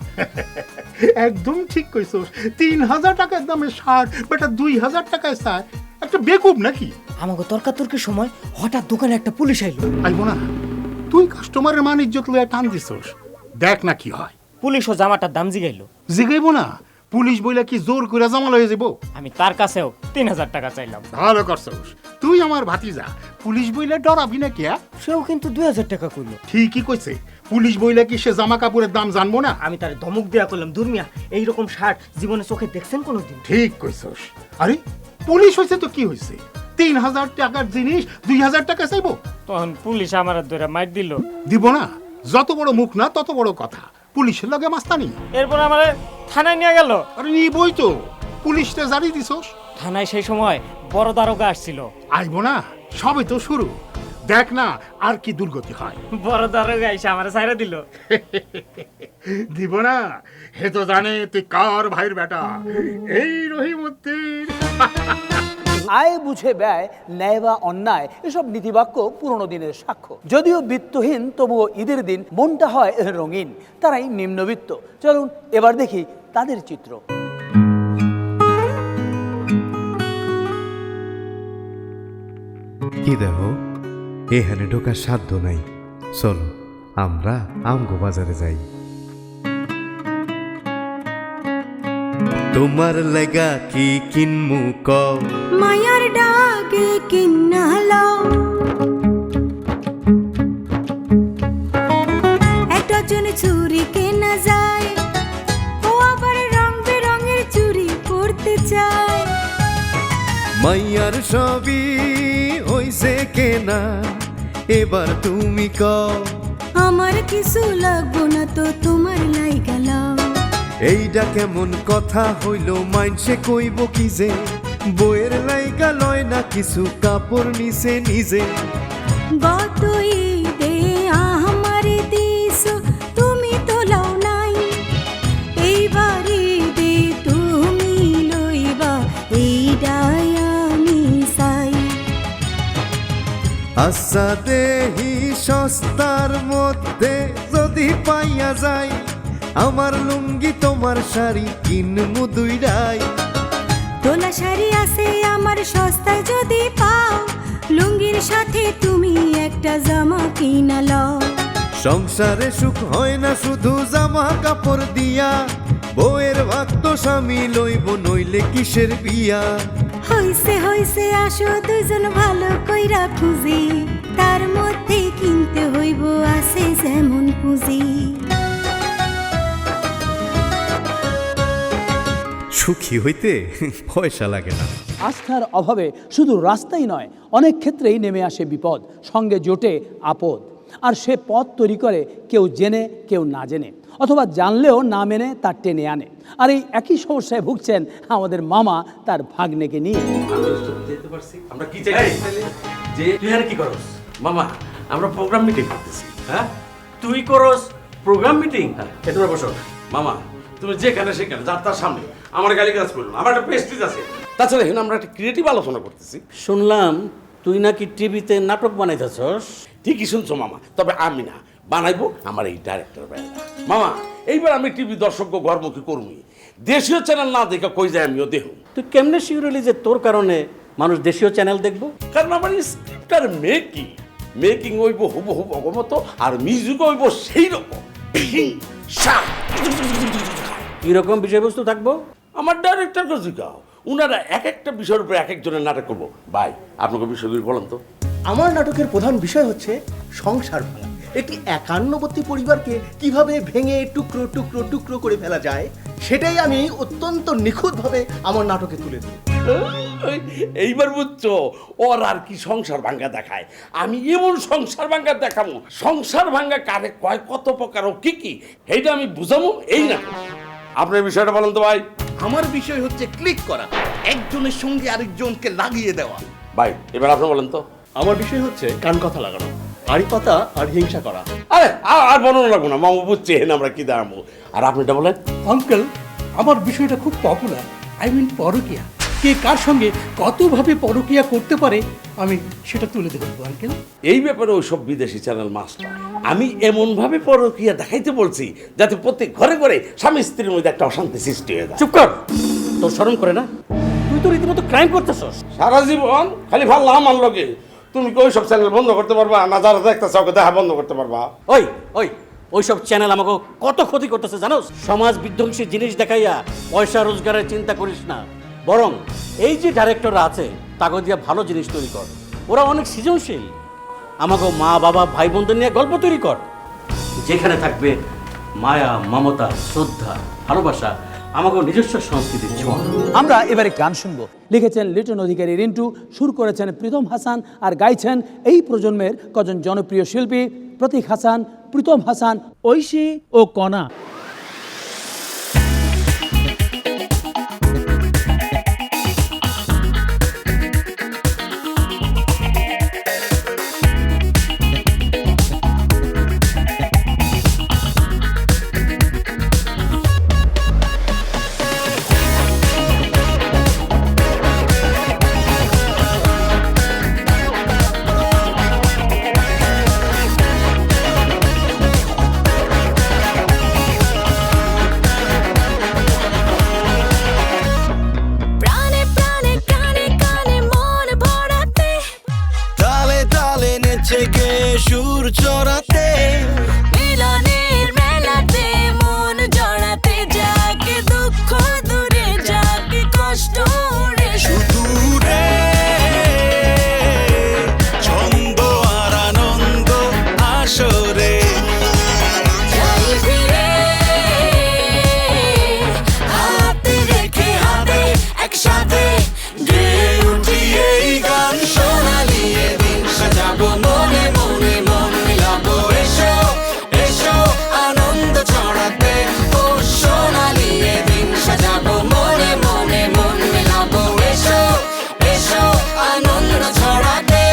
একদম ঠিক কইছস। 3000 টাকার দামের শার্ট বেটা 2000 টাকায় চায়, একটা বেকুব নাকি? আমাকে তর্কাতর্কির সময় হঠাৎ দোকানে একটা পুলিশ আইলো। আইবো না, তুই কাস্টমারের মান ইজ্জত লইয়া টান দিছস, দেখ না কি হয়। পুলিশ ও জামাটার দাম জিগাইলো। জিগাইবো না, পুলিশ বইলা কি জোর করে জামা লইয়া যাবো? আমি তার কাছেও 3000 টাকা চাইলাম। ভালো করছস, তুই আমার ভাতিজা, পুলিশ বইলা ডরাবি না কিয়া? সেও কিন্তু 2000 টাকা কইলো। ঠিকই কইছে, পুলিশ বইলা কি সে জামা কাপড়ের দাম জানবো না? আমি তার ধমক দেয়া করলাম ধর্মিয়া এইরকম শার্ট জীবনে চোখে দেখছেন কোনোদিন? ঠিক কইছস। আরে পুলিশ হইছে তো কি হইছে, 3000 টাকার জিনিস 2000 টাকা চাইবো? তখন পুলিশ আমার ধরে মাইর দিল। দিব না, যত বড় মুখ না তত বড় কথা। পুলিশের লগে মাস্তানি। এরপর আমার থানায় নিয়ে গেল। আরে নিবই তো, পুলিশটা জারি দিছস। থানায় সেই সময় বড় দারোগা আসছিল। আইবো না, সবে তো শুরু, দেখ না আর কি দুর্গতি হয়। বড় দারোগা এসে আমার ছাইরা দিল। দিব না, হে তো জানে তুই কার ভাইয়ের বেটা, এই রহিমউদ্দিন। আয় বুঝে ব্যয়, ন্যায় বা অন্যায়, এসব নীতিবাক্য পুরনো দিনের সাক্ষ্য। যদিও বিত্তহীন তবুও ঈদের দিন মনটা হয় রঙিন। তারাই নিম্নবিত্ত। চলুন এবার দেখি তাদের চিত্র। কি দেখো, এখানে ঢোকার সাধ্য নাই, চলো আমরা আমগো বাজারে যাই। তোমার লাগা কি কিনমু কও, মায়ার ডাকে কিন্নালো একটা জন চুরি কেনা যায়, ও আবার রং বেরঙের চুরি পরতে চায়। মাইয়ার সবই হইছে কেনা, এবার তুমি কও আমার কিছু লাগবো না তো তোমার লাইগা লাও। এইটা কেমন কথা হইল, মাইনসে কইব কি যে বইয়ের লাইগা লয় না কিছু কাপড় নিছে নিজে। গত ঈদে আমারে দিছো তুমি তো লাও নাই, এইবার ঈদে তুমি লইবা এইটাই আমি চাই। আচ্ছা দেহি সস্তার মধ্যে যদি পাইয়া যায়, আমার লুঙ্গি তোমার শাড়ি কিনমু দুইটাই। তোলা শাড়ি আছে আমার সস্তায় যদি পাও, লুঙ্গির সাথে তুমি একটা জামা কিনা লও। সংসারে সুখ হয় না শুধু জামা কাপড় দিয়া, বউয়ের ভাগ তো স্বামী লইব নইলে কিসের বিয়া। হইছে হইছে আসো দুজন ভালো কইরা খুঁজি, তার মধ্যে কিনতে হইব আছে যেমন পুঁজি। সুখী হইতে পয়সা লাগে না। আস্থার অভাবে শুধু রাস্তাই নয়, অনেক ক্ষেত্রেই নেমে আসে বিপদ, সঙ্গে জোটে আপদ। আর সে পথ তৈরি করে কেউ জেনে কেউ না জেনে, অথবা জানলেও না মেনে তার টেনে আনে। আর এই একই সমস্যায় ভুগছেন আমাদের মামা তার ভাগ্নেকে নিয়ে। আমরা কি চাই যে তুই আর কি করস মামা? আমরা প্রোগ্রাম মিটিং করতেছি। হ্যাঁ, তুই করস প্রোগ্রাম মিটিং? হ্যাঁ, এটা বসো মামা, তুমি যেখানে সেখানে যার তার সামনে আমার গালিগালাজ করো না, আমার একটা প্রেস্টিজ আছে। তাছাড়া এখানে আমরা একটা ক্রিয়েটিভ আলোচনা করতেছি। শুনলাম তুই নাকি টিভিতে নাটক বানাইতেছস। ঠিকই শুনছো মামা, তবে আমি না, বানাইবো আমার এই ডাইরেক্টর ভাইরা। মামা, এইবার আমি টিভি দর্শক ঘরমুখী কর্মী, দেশীয় চ্যানেল না দেখে কই যায় আমিও দেখুন। তুই কেমনে শিওর হলি যে তোর কারণে মানুষ দেশীয় চ্যানেল দেখবো? কারণ আমার স্ক্রিপ্টার মেকিং হইব হুবহু অগমত, আর মিউজিক হইব সেই রকম কিরকম বিষয়বস্তু থাকবো? আমার ডাইরেক্টরকে জিজ্ঞাও, উনারা এক একটা বিষয়ের উপর এক একজনের নাটক করবো। ভাই, আপনাকে বিষয়গুলি বলেন তো। আমার নাটকের প্রধান বিষয় হচ্ছে সংসার ভাঙা। একটি একান্নবর্তী পরিবারকে কিভাবে ভেঙে টুকরো টুকরো টুকরো করে ফেলা যায়, সেটাই আমি অত্যন্ত নিখুঁতভাবে আমার নাটকে তুলে দিই। এইবার বুঝছো, ওর আর কি সংসার ভাঙ্গা দেখায়, আমি এমন সংসার ভাঙ্গা দেখাবো, সংসার ভাঙ্গা কারে কয়, কত প্রকার ও কি কি, এইটা আমি বুঝাবো এই না। আপনার বিষয়টা বলেন তো ভাই। আমার বিষয় হচ্ছে ক্লিক করা, একজনের সঙ্গে আরেকজনকে লাগিয়ে দেওয়া। ভাই, এবার আপনি বলেন তো। আমার বিষয় হচ্ছে কান কথা লাগানো, আড়ি পাতা আর হিংসা করা। আরে আর বলানো লাগবো না, মামু বুঝছে আমরা কি দাঁড়াবো। আর আপনি এটা বলেন। আঙ্কেল, আমার বিষয়টা খুব পপুলার, আই মিন পরকিয়া। কে কার সঙ্গে কতভাবে পরকীয়া করতে পারে আমি সেটা তুলে ধরবো আঙ্কেল। এই ব্যাপারে ওই সব বিদেশি চ্যানেল মাস্টার, আমি এমনভাবে পরকীয়া দেখাইতে বলছি যাতে প্রত্যেক ঘরে ঘরে স্বামী স্ত্রীর মধ্যে একটা অশান্তি সৃষ্টি হয়ে যায়। চুপ কর, তোর শরম করে না? তুই তো রীতিমতো ক্রাইম করতেছস। সারা জীবন খালি ভাল্লা আমার লগে, তুমি কি ওই সব চ্যানেল বন্ধ করতে পারবা না? যারা দেখতেছ ওকে দেখা বন্ধ করতে পারবা? ওই ওই ওইসব চ্যানেল আমাকে কত ক্ষতি করতেছে জানোস? সমাজ বিধ্বংসী জিনিস দেখাইয়া পয়সা রোজগারের চিন্তা করিস না, বরং এই যে ডাইরেক্টররা আছে তাকে দিয়ে ভালো জিনিস তৈরি কর। ওরা অনেক সৃজনশীল। আমাকে মা বাবা ভাই বোনদের নিয়ে গল্প তৈরি কর, যেখানে থাকবে মায়া, মমতা, শ্রদ্ধা, ভালোবাসা, আমাকে নিজস্ব সংস্কৃতির ছোঁয়া। আমরা এবারে গান শুনবো। লিখেছেন লিটন অধিকারী রিন্টু, সুর করেছেন প্রীতম হাসান, আর গাইছেন এই প্রজন্মের কজন জনপ্রিয় শিল্পী প্রতীক হাসান, প্রীতম হাসান, ঐশী ও কণা। সুর চড়াতে মিলনের মেলাতে মন জড়াতে, যাকে দুঃখ দূরে যাকে কষ্ট রে শুধু রে ছন্দ আর আনন্দ আসরে যাই ফিরে হাতে রেখে হাতে একসাথে গেয়ে উঠি এই গান সোনালি এদিন সাজাবো মনে মনে মন মিলাবো এসো এসো আনন্দ ছড়াতে ও সোনালি এদিন সাজাবো মনে মনে মন মিলাবো এসো এসো আনন্দ ছড়াতে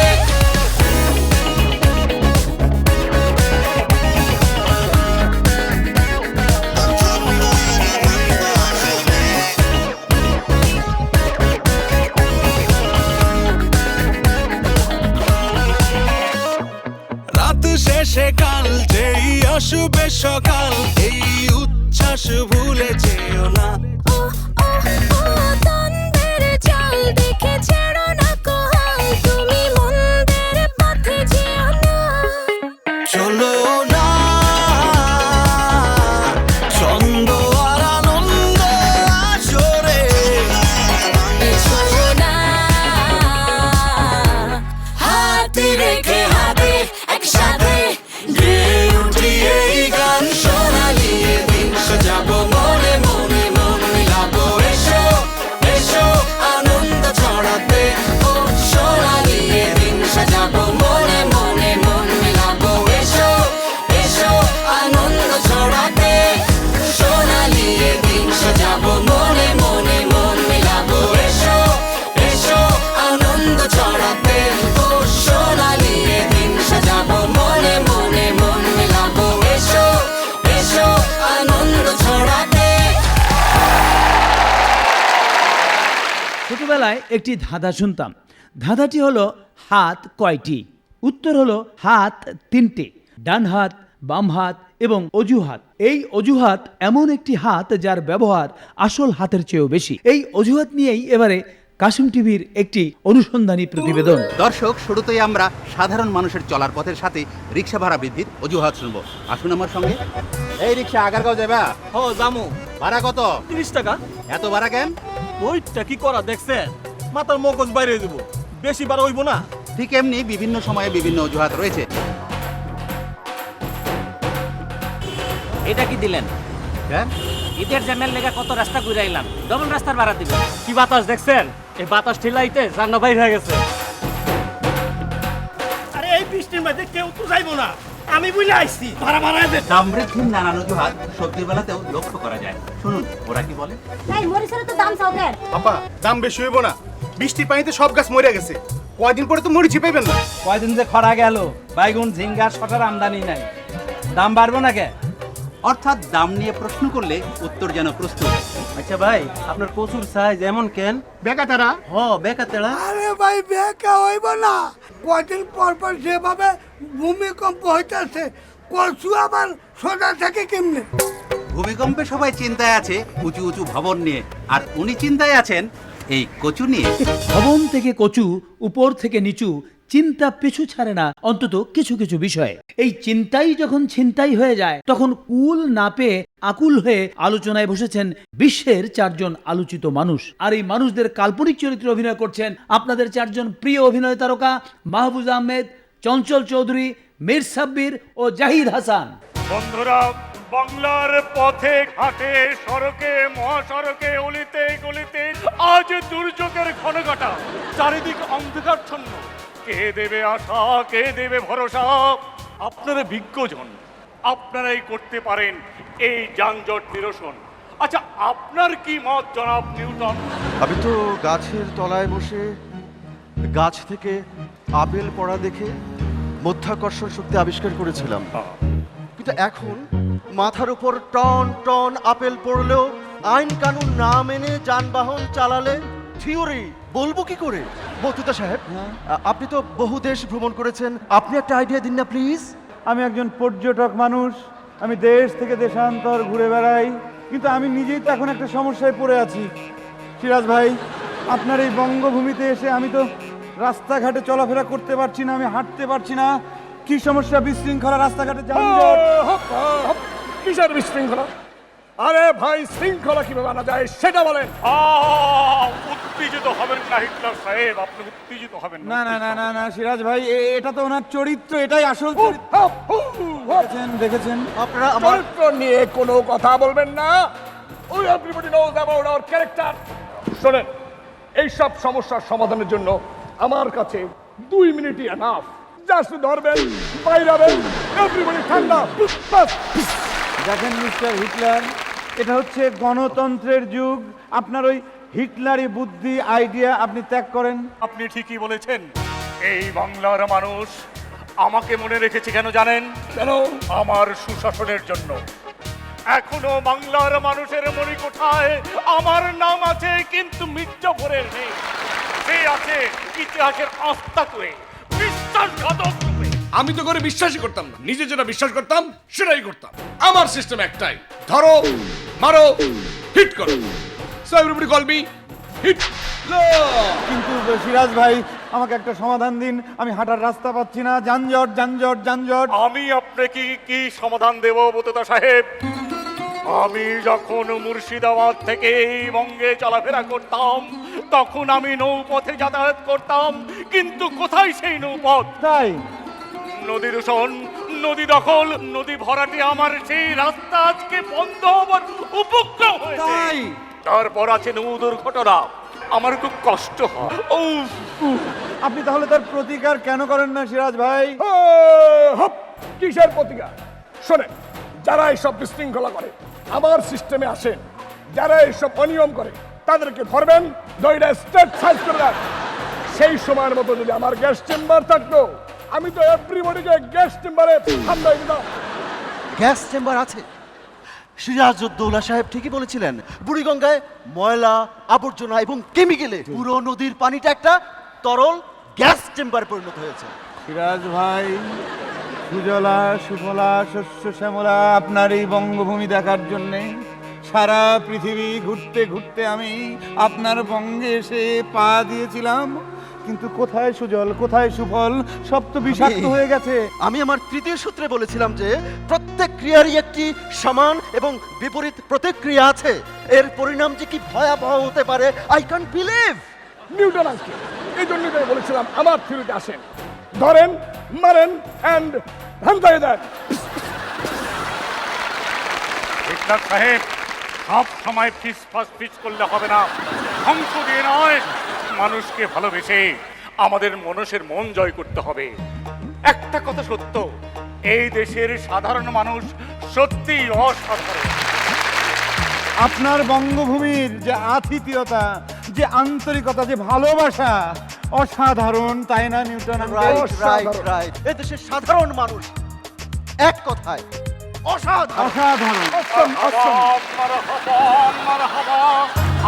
রাত শেষে কাল যেই আসবে সকাল এই উচ্ছ্বাস ভুলে যেও না চাল দেখে ছেড়ো না কোহাল তুমি মন্দের পথে যেও না চলো না ছন্দ আর আনন্দ আসরে এসো না হাতে রেখে হাতে একসাথে গেয়ে উঠি এই গান সোনালি এদিন সাজাবো মনে মনে মন মিলাবো এসো এসো আনন্দ ছড়াতে ও সোনালি এদিন সাজাবো মনে মনে মন মিলাবো এসো এসো আনন্দ ছড়াতে সোনালি এদিন সাজাবো মনে মনে মন মিলাবো এসো এসো আনন্দ ছড়াতে ও সোনালি এদিন সাজাবো মনে মনে মন মিলাবো এসো এসো আনন্দ ছড়াতে। ছোটবেলায় একটি ধাঁধা শুনতাম। ধাঁধাটি হলো হাত কয়টি? উত্তর হলো হাত তিনটে, ডান হাত, বাম হাত এবং অজুহাত। এই অজুহাত এমন একটি হাত যার ব্যবহার আসল হাতের চেয়েও বেশি। এই অজুহাত নিয়েই এবারে কাশিম টিভির একটি অনুসন্ধানী প্রতিবেদন। দর্শক, শুরুতেই আমরা সাধারণ মানুষের চলার পথের সাথে রিক্সা ভাড়া বৃদ্ধির অজুহাত শুনবো। আসুন আমার সঙ্গে। এই রিক্সা আগারগাঁও যাবা? ও জামু। ভাড়া কত? 30 টাকা। এত ভাড়া কেন? ওইটা কি করা দেখছেন? মাথার মগজ বাইরে দেব, বেশি বার হইব না। ঠিক এমনি বিভিন্ন সময়ে বিভিন্ন অজুহাত রয়েছে। এটা কি দিলেন? হ্যাঁ, ঈদের জামেল লেগা কত রাস্তা ঘুরাইলাম, ডবল রাস্তার ভাড়া দিবেন। কি বাতাস দেখছেন? এই বাতাস ঠিলাইতে জান্না বাইর হয়ে গেছে। আরে এই বৃষ্টির মধ্যে কেউ তো যাইবো না, আমি বুঝলে আইছি ভাড়া ভাড়ায় দে। দাম বৃদ্ধির নানান অজুহাত সবজির বেলাতেও লক্ষ্য করা যায়। শুনুন ওরা কি বলে। এই মরিচের তো দাম চাও কেন? আপা দাম বেশি হইব না, বৃষ্টির পানিতে সব গাছ মরে গেছে, কয়দিন পরে তো মরিচই পাইবেন না। কয়দিন যে খরা গেল, বাইগুন, ঝিঙ্গা, শটার আমদানি নাই, দাম বাড়বো না কে? অর্থাৎ দাম নিয়ে প্রশ্ন করলে উত্তর যেন প্রস্তুত। আচ্ছা ভাই, আপনার কচুর সাইজ এমন কেন? বেকাতারা বেকাতেড়া। আরে ভাই বেকা হইব না, কয়দিন পর পর যেভাবে ভূমিকম্প হইতেছে, কচু আবার সোজা থেকে কেমনে? ভূমিকম্পে সবাই চিন্তায় আছে উঁচু উঁচু ভবন নিয়ে, আর উনি চিন্তায় আছেন এই কচু নিয়ে। ভবন থেকে কচু, উপর থেকে নিচু, চিন্তা পিছু ছাড়ে না অন্তত কিছু কিছু বিষয়ে। এই চিন্তাই যখন ছিনতাই হয়ে যায়, তখন কুল না পেয়ে আকুল হয়ে আলোচনায় বসেছেন বিশ্বের 4 জন আলোচিত মানুষ। আর এই মানুষদের কাল্পনিক চরিত্রে অভিনয় করছেন আপনাদের 4 জন প্রিয় অভিনয় তারকা মাহফুজ আহমেদ, চঞ্চল চৌধুরী, মীর সাব্বির ও জাহিদ হাসান। বন্ধুরা, বাংলার পথে ঘাটে, সড়কে, মহাসড়কে, অলিতে গলিতে আজ দুর্যোগের ঘনঘটা, চারিদিক অন্ধকারচ্ছন্ন। কে দেবে আশা, কে দেবে ভরসা? আপনারা বিজ্ঞজন, আপনারাই করতে পারেন এই যানজট নিরসন। আচ্ছা, আপনার কি মত জনাব নিউটন? আমি তো গাছের তলায় বসে গাছ থেকে আপেল পড়া দেখে মধ্যাকর্ষণ শক্তি আবিষ্কার করেছিলাম, কিন্তু এখন মাথার উপর টন টন আপেল পড়লেও আইন কানুন না মেনে যানবাহন চালালে থিওরি বলবো কি করে? বতুতা সাহেব, আপনি তো বহু দেশ ভ্রমণ করেছেন, আপনি একটা আইডিয়া দিন না প্লিজ। আমি একজন পর্যটক মানুষ, আমি দেশ থেকে দেশান্তর ঘুরে বেড়াই, কিন্তু আমি নিজেই তো এখন একটা সমস্যায় পড়ে আছি। সিরাজ ভাই, আপনার এই বঙ্গভূমিতে এসে আমি তো রাস্তাঘাটে চলাফেরা করতে পারছি না, আমি হাঁটতে পারছি না। কি সমস্যা? বিশৃঙ্খলা, রাস্তাঘাটে যানজট। কিসের বিশৃঙ্খলা? আরে ভাই, শৃঙ্খলা কিভাবে আনা যায় সেটা বলেন। উত্তেজিত হবেন না হিটলার সাহেব, আপনি উত্তেজিত হবেন না না না না না সিরাজ ভাই, এটা তো ওনার চরিত্র, এটাই আসল চরিত্র। দেখেছেন আপনারা আমার চরিত্র নিয়ে কোনো কথা বলবেন না। Everybody knows about our character. শোনেন, এই সব সমস্যার সমাধানের জন্য আমার কাছে 2 মিনিটই এনাফ। জাস্ট ধরবেন, বাইরাবেন, এভরিবডি ঠান্ডা। দেখেন মিস্টার হিটলার, এটা হচ্ছে গণতন্ত্রের যুগ। আপনার ওই হিটলারি বুদ্ধি, আইডিয়া আপনি ত্যাগ করেন। আপনি ঠিকই বলেছেন। এই বাংলার মানুষ আমাকে মনে রেখেছে কেন জানেন? কেন? আমার সুশাসনের জন্য। এখনো বাংলার মানুষের মণিকোঠায় আমার নাম আছে, কিন্তু মির্জাফরের নেই। সে আছে ইতিহাসের আস্তাকুয়ে, বিশ্বাসঘাতক রূপে। আমি তো করে বিশ্বাসই করতাম না, নিজে যেটা বিশ্বাস করতাম সেটাই করতাম। আমার সিস্টেম একটাই, ধরো, মারো, হিট করো। So everybody call me hit. কিন্তু সিরাজ ভাই, আমাকে একটা সমাধান দিন, আমি হাঁটার রাস্তা পাচ্ছি না, যানজট যানজট যানজট। আমি আপনাকে কি সমাধান দেব বতুতা সাহেব? আমি যখন মুর্শিদাবাদ থেকে এই বঙ্গে চলাফেরা করতাম, তখন আমি নৌপথে যাতায়াত করতাম, কিন্তু কোথায় সেই নৌপথ? তাই নদী দূষণ, নদী দখল, নদী ভরাটে আমার সেই রাস্তা আজকে বন্ধ হবার উপক্রম হয়েছে। তারপর আছে নৌ দুর্ঘটনা, আমার খুব কষ্ট হয়। আপনি তাহলে তার প্রতিকার কেন করেন না সিরাজ ভাই? কিসের প্রতিকার? শোনেন, যারা এইসব বিশৃঙ্খলা করে আমার সিস্টেমে আসেন, যারা এইসব অনিয়ম করে তাদেরকে ধরবেন, দইটা স্টেট সাইজ করে দেন। সেই সময়ের মতো যদি আমার গ্যাস চেম্বার থাকতো, আমি তো এভরিবডিকে গ্যাস চেম্বারে হামলাই দিতাম। গ্যাস চেম্বার আছে? সিরাজউদ্দৌলা সাহেব ঠিকই বলেছিলেন, বুড়িগঙ্গায় ময়লা, আবর্জনা এবং কেমিক্যালে পুরো নদীর পানিটা একটা তরল গ্যাস চেম্বারে পরিণত হয়েছে। সিরাজ ভাই, সুজলা সুফলা শস্য শ্যামলা আপনার এই বঙ্গভূমি দেখার জন্যে সারা পৃথিবী ঘুরতে ঘুরতে আমি আপনার বঙ্গে এসে পা দিয়েছিলাম, কিন্তু কোথায় সুজল, কোথায় সুফল? সব তো বিষাক্ত হয়ে গেছে। আমি আমার তৃতীয় সূত্রে বলেছিলাম যে প্রত্যেক ক্রিয়ারই একটি সমান এবং বিপরীত প্রতিক্রিয়া আছে। এর পরিণাম যে কি ভয়াবহ হতে পারে, আই ক্যান্ট বিলিভ। নিউটন আজকে এই জন্যই তো বলেছিলাম আমার থিওরিতে আসেন, ধরেন, মারেন এন্ড ধান্দায় দেন। হিটলার সাহেব, সব সময় ফিস করলে হবে না, ধ্বংস দিয়ে নয়। মানুষকে ভালোবেসে আমাদের মানুষের মন জয় করতে হবে। একটা কথা সত্য, এই দেশের সাধারণ মানুষ সত্যি অসাধারণ। আপনার বঙ্গভূমির যে আতিথেয়তা, যে আন্তরিকতা, যে ভালোবাসা অসাধারণ, তাই না নিউটন? Right right right. এদেশের সাধারণ মানুষ এক কথায় অসাধারণ।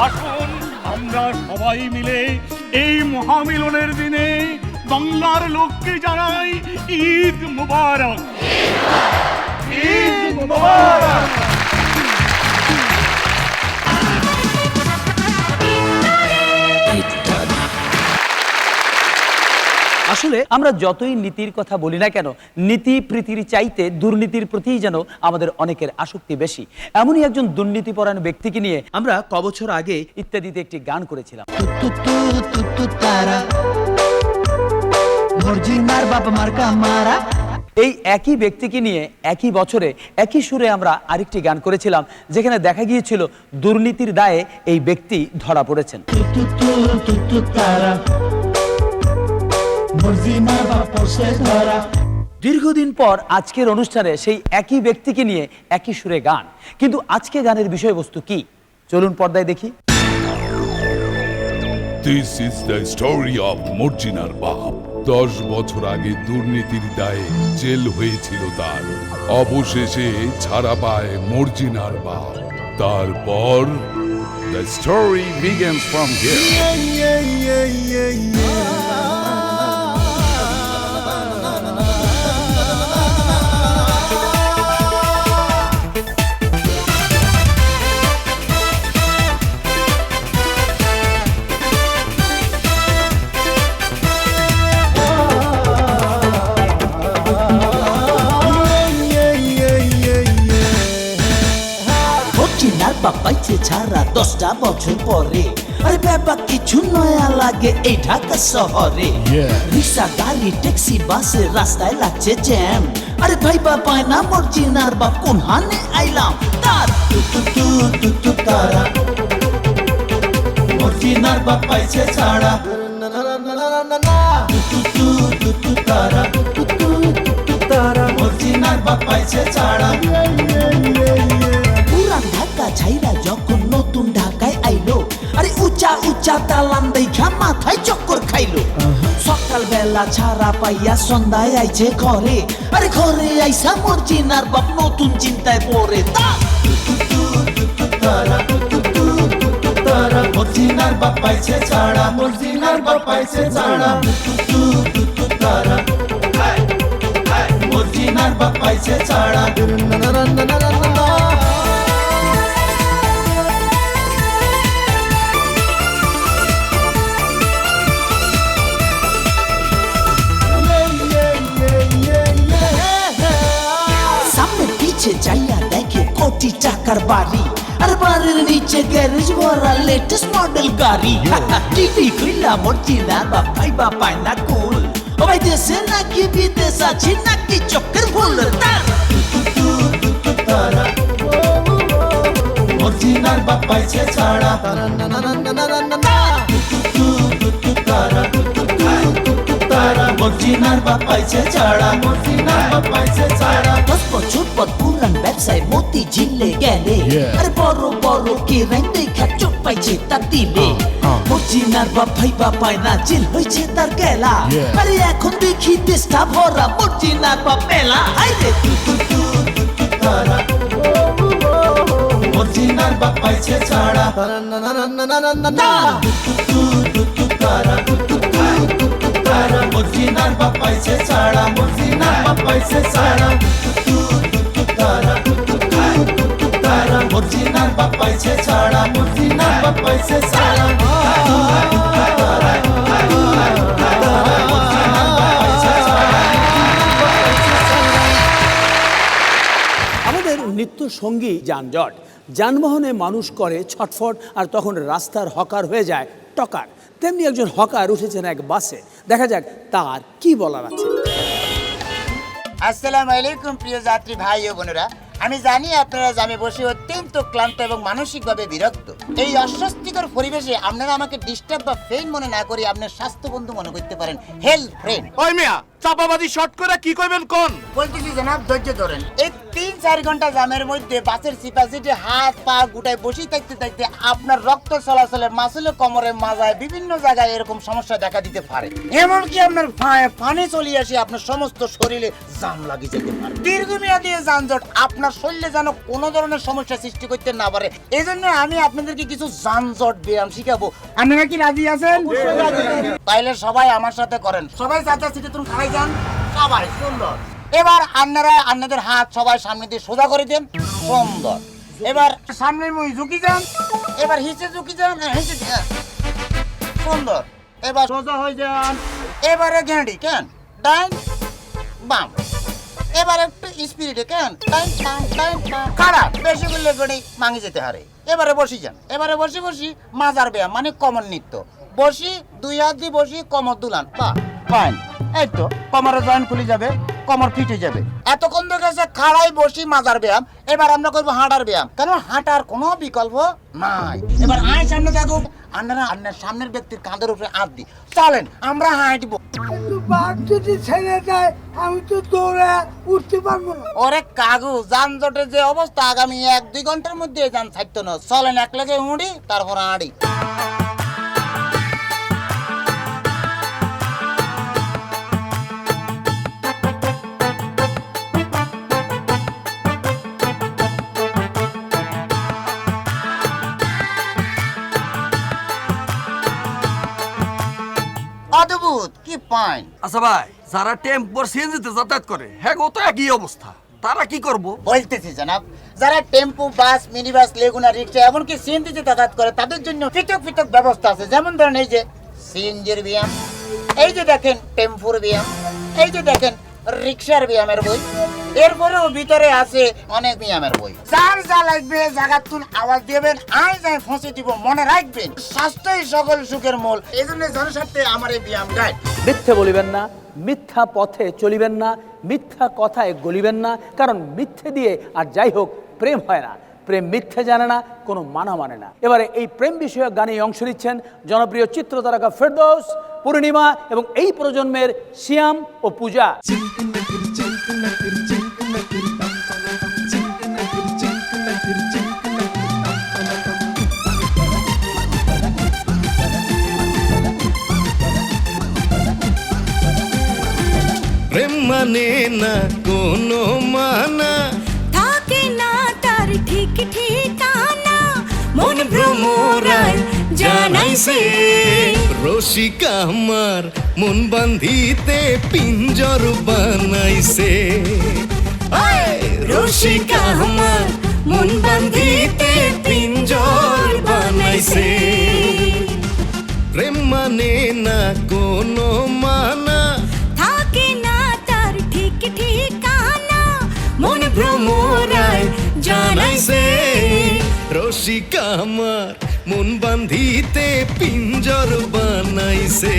আসুন আমরা সবাই মিলে এই মহামিলনের দিনে বাংলার লোককে জানাই ঈদ মুবারক। ঈদ মুবারক। আসলে আমরা যতই নীতির কথা বলি না কেন, নীতি প্রীতির চাইতে দুর্নীতির প্রতিই যেন আমাদের অনেকের আসক্তি বেশি। এমনই একজন দুর্নীতিপরায়ণ ব্যক্তিকে নিয়ে আমরা কবছর আগে ইত্যাদিতে একটি গান করেছিলাম। এই একই ব্যক্তিকে নিয়ে একই বছরে একই সুরে আমরা আরেকটি গান করেছিলাম, যেখানে দেখা গিয়েছিল দুর্নীতির দায়ে এই ব্যক্তি ধরা পড়েছেন। দীর্ঘদিন পর আজকের অনুষ্ঠানে সেই একই ব্যক্তিকে নিয়ে একই সুরে গান, কিন্তু আজকে গানের বিষয়বস্তু কি চলুন পর্দায় দেখি। This is the story of মর্জিনার বাপ। 10 বছর আগে দুর্নীতির দায়ে জেল হয়েছিল তার, অবশেষে ছাড়া পায় মর্জিনার বাপ। তারপর the story begins from here. পাইছে ছাড়া 10টা বছর পরে, আরে ব্যাপার কিছু নয়া লাগে এই ঢাকা শহরে। রিক্সা গাড়ি ট্যাক্সি বাসে রাস্তায় লাগছে জ্যাম, আরে ভাই পায় না মর্জিনার বাপ কোন হানে আইলাম। তার তারা মর্জিনার বাপ পাইছে ছাড়া, তারা মর্জিনার বাপ পাইছে ছাড়া। ঢাকা ছাইরা যখন নতুন ঢাকায় আইলো, আরে উঁচা উঁচা দালান দেখা মাথায় চক্কর খাইলো। সকাল বেলা ছাড়া পাইয়া সন্ধ্যায় আইছে ঘরে, আরে ঘরে আইসা মর্জিনার বাপ নতুন চিন্তায় পড়ে। মর্জিনার বাপ পাইছে ছাড়া, মর্জিনার বাপ পাইছে ছাড়া। মর্জিনার বাপ পাইছে ছাড়া। যাইয়া দেখে কোটি টাকার বাড়ি, আর বাড়ির নিচে গ্যারেজ ভরা লেটেস্ট মডেল গাড়ি। টিভি খুললা মর্জিনার বাপ ভাইবা পায় না কুল, ও ভাই দেশে নাকি বিদেশ আছে নাকি চক্কর ভুল। মর্জিনার বাপ পাইছে ছাড়া, মর্জিনার বাপ পাইছে ছাড়া, মর্জিনার বাপ পাইছে ছাড়া। 10 বছর পর পুরান ব্যবসায় মতি ঝিলে গেলে, আরে বড় বড় কেরাইন দেখা চোখ পাইছে তার দিলে। মর্জিনার বাপ ভাইবা পায় না জেল হয়েছে তার গেলা, আরে এখন দেখি দেশটা ভরা মর্জিনার বাপ মেলা। আরে মর্জিনার বাপ পাইছে ছাড়া, মর্জিনার বাপ পাইছে ছাড়া, মর্জিনার বাপ পাইছে ছাড়া। মর্জিনার বাপ পাইছে ছাড়া, মর্জিনার বাপ পাইছে ছাড়া। আমাদের নিত্য সঙ্গী যানজট, যানবাহনে মানুষ করে ছটফট, আর তখন রাস্তার হকার হয়ে যায় টকার। তেমনি একজন হকার উঠেছেন এক বাসে, দেখা যাক তার কি বলার আছে। আসসালামু আলাইকুম প্রিয় যাত্রী ভাই ও বোনেরা, আমি জানি আপনারা জামে বসে অত্যন্ত ক্লান্ত এবং মানসিকভাবে বিরক্ত। এই অস্বস্তিকর পরিবেশে আপনারা আমাকে ডিস্টার্ব বা ফ্রেন্ড মনে না করে আপনার স্বাস্থ্য বন্ধু মনে করতে পারেন, হেল্প ফ্রেন্ড। ওই মিয়া চাপাবাজি শর্ট করে কি কইবেন কোন? বলতেছি জনাব, ধৈর্য ধরেন। এই 3-4 ঘন্টা জামের মধ্যে বাসের সিপাসিটে হাত পা গুটায় বসে থাকতে থাকতে আপনার রক্ত চলাচলে মাসুলে কোমরে মাজায় বিভিন্ন জায়গায় এরকম সমস্যা দেখা দিতে পারে। এমনকি আপনার পানি চলে আসে আপনার সমস্ত শরীরে জাম লাগিয়ে যেতে পারে। দীর্ঘমেয়াদী যানজট আপনার শরীরে যেন কোনো ধরনের সমস্যা সৃষ্টি করতে না পারে, এই জন্য আমি আপনাদেরকে কিছু যানজট ব্যায়াম শিখাবো। আপনারা কি রাজি আছেন? তাইলে সবাই আমার সাথে করেন। সবাই চাচা সিটে তুমি খাই যান, সবাই সুন্দর। এবার আপনারা আপনাদের হাত সবাই সামনে দিয়ে সোজা করে দেন, সুন্দর। এবার সামনে মুই ঝুঁকি যান, এবার হিচে ঝুঁকি যান, হিচে সুন্দর। এবার সোজা হয়ে যান, এবারে ঘেঁড়ি কেন ডাইন বাম, এবার একটু স্পিরিটে কেন ডাইন বাম ডাইন বাম, খারাপ বেশি করলে গড়ি মাঙি যেতে হারে। এবারে বসি যান, এবারে বসি বসি মাজার ব্যায়াম মানে কমর নৃত্য। বসি 2 হাত দিয়ে বসি কোমর দুলান, পা ফাইন। এই তো কোমরের জয়েন্ট খুলে যাবে, কোমর ফিট হয়ে যাবে। এতক্ষণ তো গেছে খাড়াই বসি মাজার ব্যায়াম, এবার আমরা করবো হাঁটার ব্যায়াম, কারণ হাঁটার কোনো বিকল্প নাই। এবার আয় সামনে যাবো, আপনারা আপনার সামনের ব্যক্তির কাঁধের উপরে হাত দিই চলেন, আমরা হাঁটবো। বাঘ যদি ছেড়ে দেয় আমি তো দৌড়ে উঠতে পারবো না। ওরে কাগু, যানজটের যে অবস্থা আগামী 1-2 ঘন্টার মধ্যে যান থাকতো না। চলেন এক লাগে উড়ি, তারপর আড়ি। অদ্ভুত কি পাইন। আচ্ছা ভাই, যারা টেম্পোর সিএনজিতে যাতায়াত করে হ্যাঁ গো তো একই অবস্থা, তারা কি করব? বলতেছি জনাব, যারা টেম্পু বাস মিনি বাস লেগুনা রিক্সা এমনকি সিএনজিতে যাতায়াত করে তাদের জন্য পৃথক পৃথক ব্যবস্থা আছে। যেমন ধরেন এই যে সিএনজির ব্যায়াম, এই যে দেখেন টেম্পুর ব্যায়াম, এই যে দেখেন রিক্সার ব্যায়ামের বই, এরপরেও ভিতরে আছে অনেক ব্যায়ামের বই। যার যা লাগবে জায়গা তুন আওয়াজ দিবেন, আই যাই ফসে দিব। মনে রাখবেন স্বাস্থ্যই সকল সুখের মূল, এই জন্য জনস্বার্থে আমার এই ব্যায়াম গাইড। মিথ্যে বলিবেন না, মিথ্যা পথে চলিবেন না, মিথ্যা কথায় গলিবেন না, কারণ মিথ্যে দিয়ে আর যাই হোক প্রেম হয় না। প্রেম মিথ্যে জানে না, কোনো মানা মানে না। এবারে এই প্রেম বিষয়ক গানে অংশ নিচ্ছেন জনপ্রিয় চিত্রতারকা ফেরদৌস, পূর্ণিমা এবং এই প্রজন্মের শিয়াম ও পূজা। প্রেম মানে না কোনো মানা, থাকে না তার ঠিক ঠিকানা, মন ভ্রমরায় জানাইছে রসিকা আমার মন বান্ধিতে পিঞ্জর বানাইছে। রসিকা আমার মন বান্ধিতে পিঞ্জর বানাইছে। প্রেম মানে না কোনো মানা, থাকে না তার ঠিক ঠিকানা, মন ভ্রমরায় জানাইছে রসিকা আমার মন বান্ধিতে পিঞ্জর বানাইছে।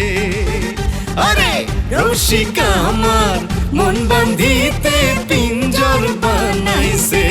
আরে রসিকা আমার মন বান্ধিতে পিঞ্জর বানাইছে।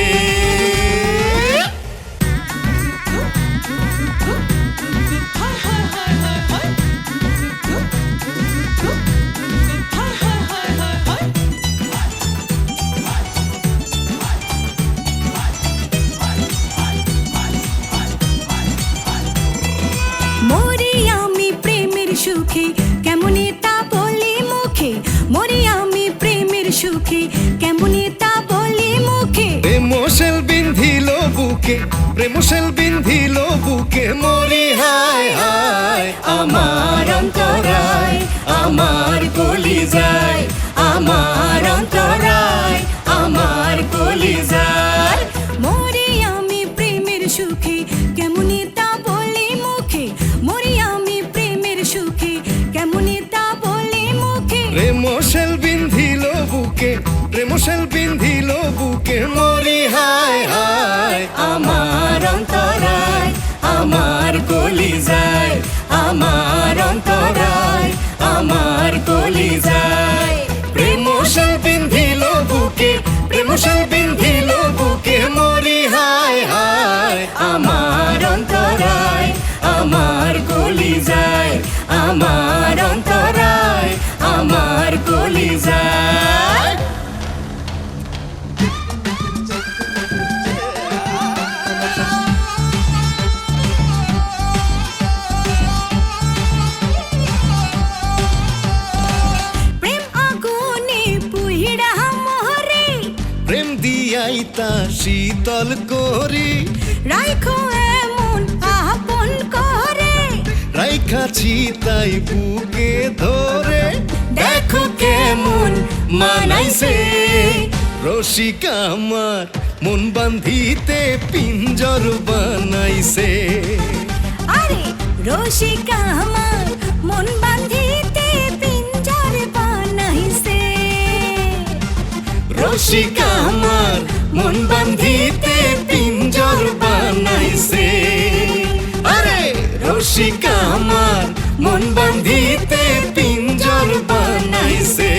মরি আমি প্রেমের সুখে কেমনে তা বলি মুখে, মরি আমি প্রেমের সুখে কেমনে তা বলি মুখে। প্রেমশাল বিন্ধিল বুকে, প্রেমশাল বিন্ধিল বুকে মরি হায় হায় আমার অন্তরায়, আমার কলিজায়, আমার অন্তরায়, আমার কলিজায়। মরি আমি প্রেমের সুখে কেমনে তা বলি মুখে, মরি আমি প্রেমের সুখে কেমনে তা বলি মুখে। প্রেমশাল বিন্ধিল বুকে, প্রেমশাল বিন্ধিল বুকে মরি হায় হায় আমার অন্তরায়, আমার কলিজায়, আমার অন্তরায়, আমার কলিজায়। প্রেমশাল বিন্ধিল বুকে, প্রেমশাল বিন্ধিল বুকে মরি হায় হায় আমার অন্তরায়, আমার কলিজায়, আমার অন্তরায়, আমার কলিজায়। রাইতা শীতল করি রাইখো এমন আপন করে রাইখাছি তাই বুকে ধরে দেখো কেমন মানাইছে রসিকা আমার মন বান্ধিতে পিঞ্জর বানাইছে আরে রসিকা আমার মন বাঁধিতে পিঞ্জর বানাইছে রসিকা আমার মন বান্ধিতে পিঞ্জর বানাইছে আরে রসিকা আমার মন বান্ধিতে পিঞ্জর বানাইছে।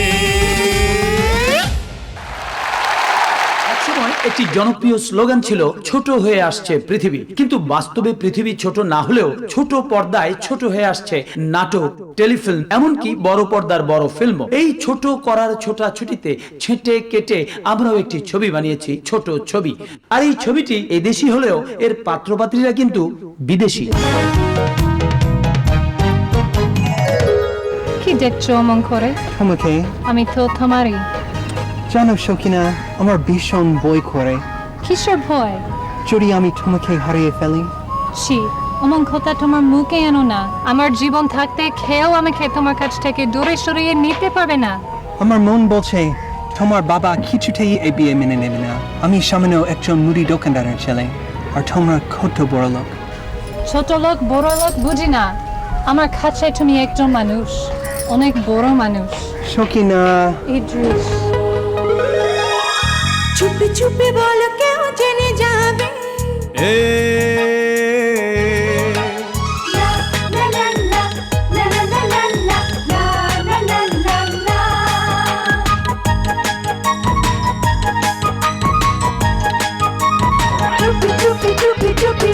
একসময় একটি জনপ্রিয় স্লোগান ছিল ছোট হয়ে আসছে পৃথিবী, কিন্তু বাস্তবে পৃথিবী ছোট না হলেও ছোট পর্দায় ছোট হয়ে আসছে নাটক, টেলিফিল্ম, এমনকি বড় পর্দার বড় ফিল্ম। এই ছোট করার ছোটাছুটিতে ছেঁটে কেটে আমরাও একটি ছবি বানিয়েছি, ছোট ছবি। আর এই ছবিটি এদেশি হলেও এর পাত্রপাত্রীরা কিন্তু বিদেশি। কি দেখছো অমন করে? তোমাকে আমি তো তোমারই। জানো সকিনা, আমার ভীষণ ভয় করে। কিসের ভয়? যদি আমি তোমাকে হারিয়ে ফেলি। ছি, অমন কথা তোমার মুখে এনো না। আমার জীবন থাকতে খেয়েও আমাকে তোমার কাছ থেকে দূরে সরিয়ে নিতে পারবে না। আমার মন বলছে তোমার বাবা কিছুতেই এই বিয়ে মেনে নেবে না। আমি সামান্য একজন মুদি দোকানদারের ছেলে, আর তোমরা কত বড় লোক। ছোট লোক বড় লোক বুঝি না, আমার কাছে তুমি একজন মানুষ, অনেক বড় মানুষ। সকিনা, ইদ্রিস, চুপি চুপি বলো কেউ জেনে যাবে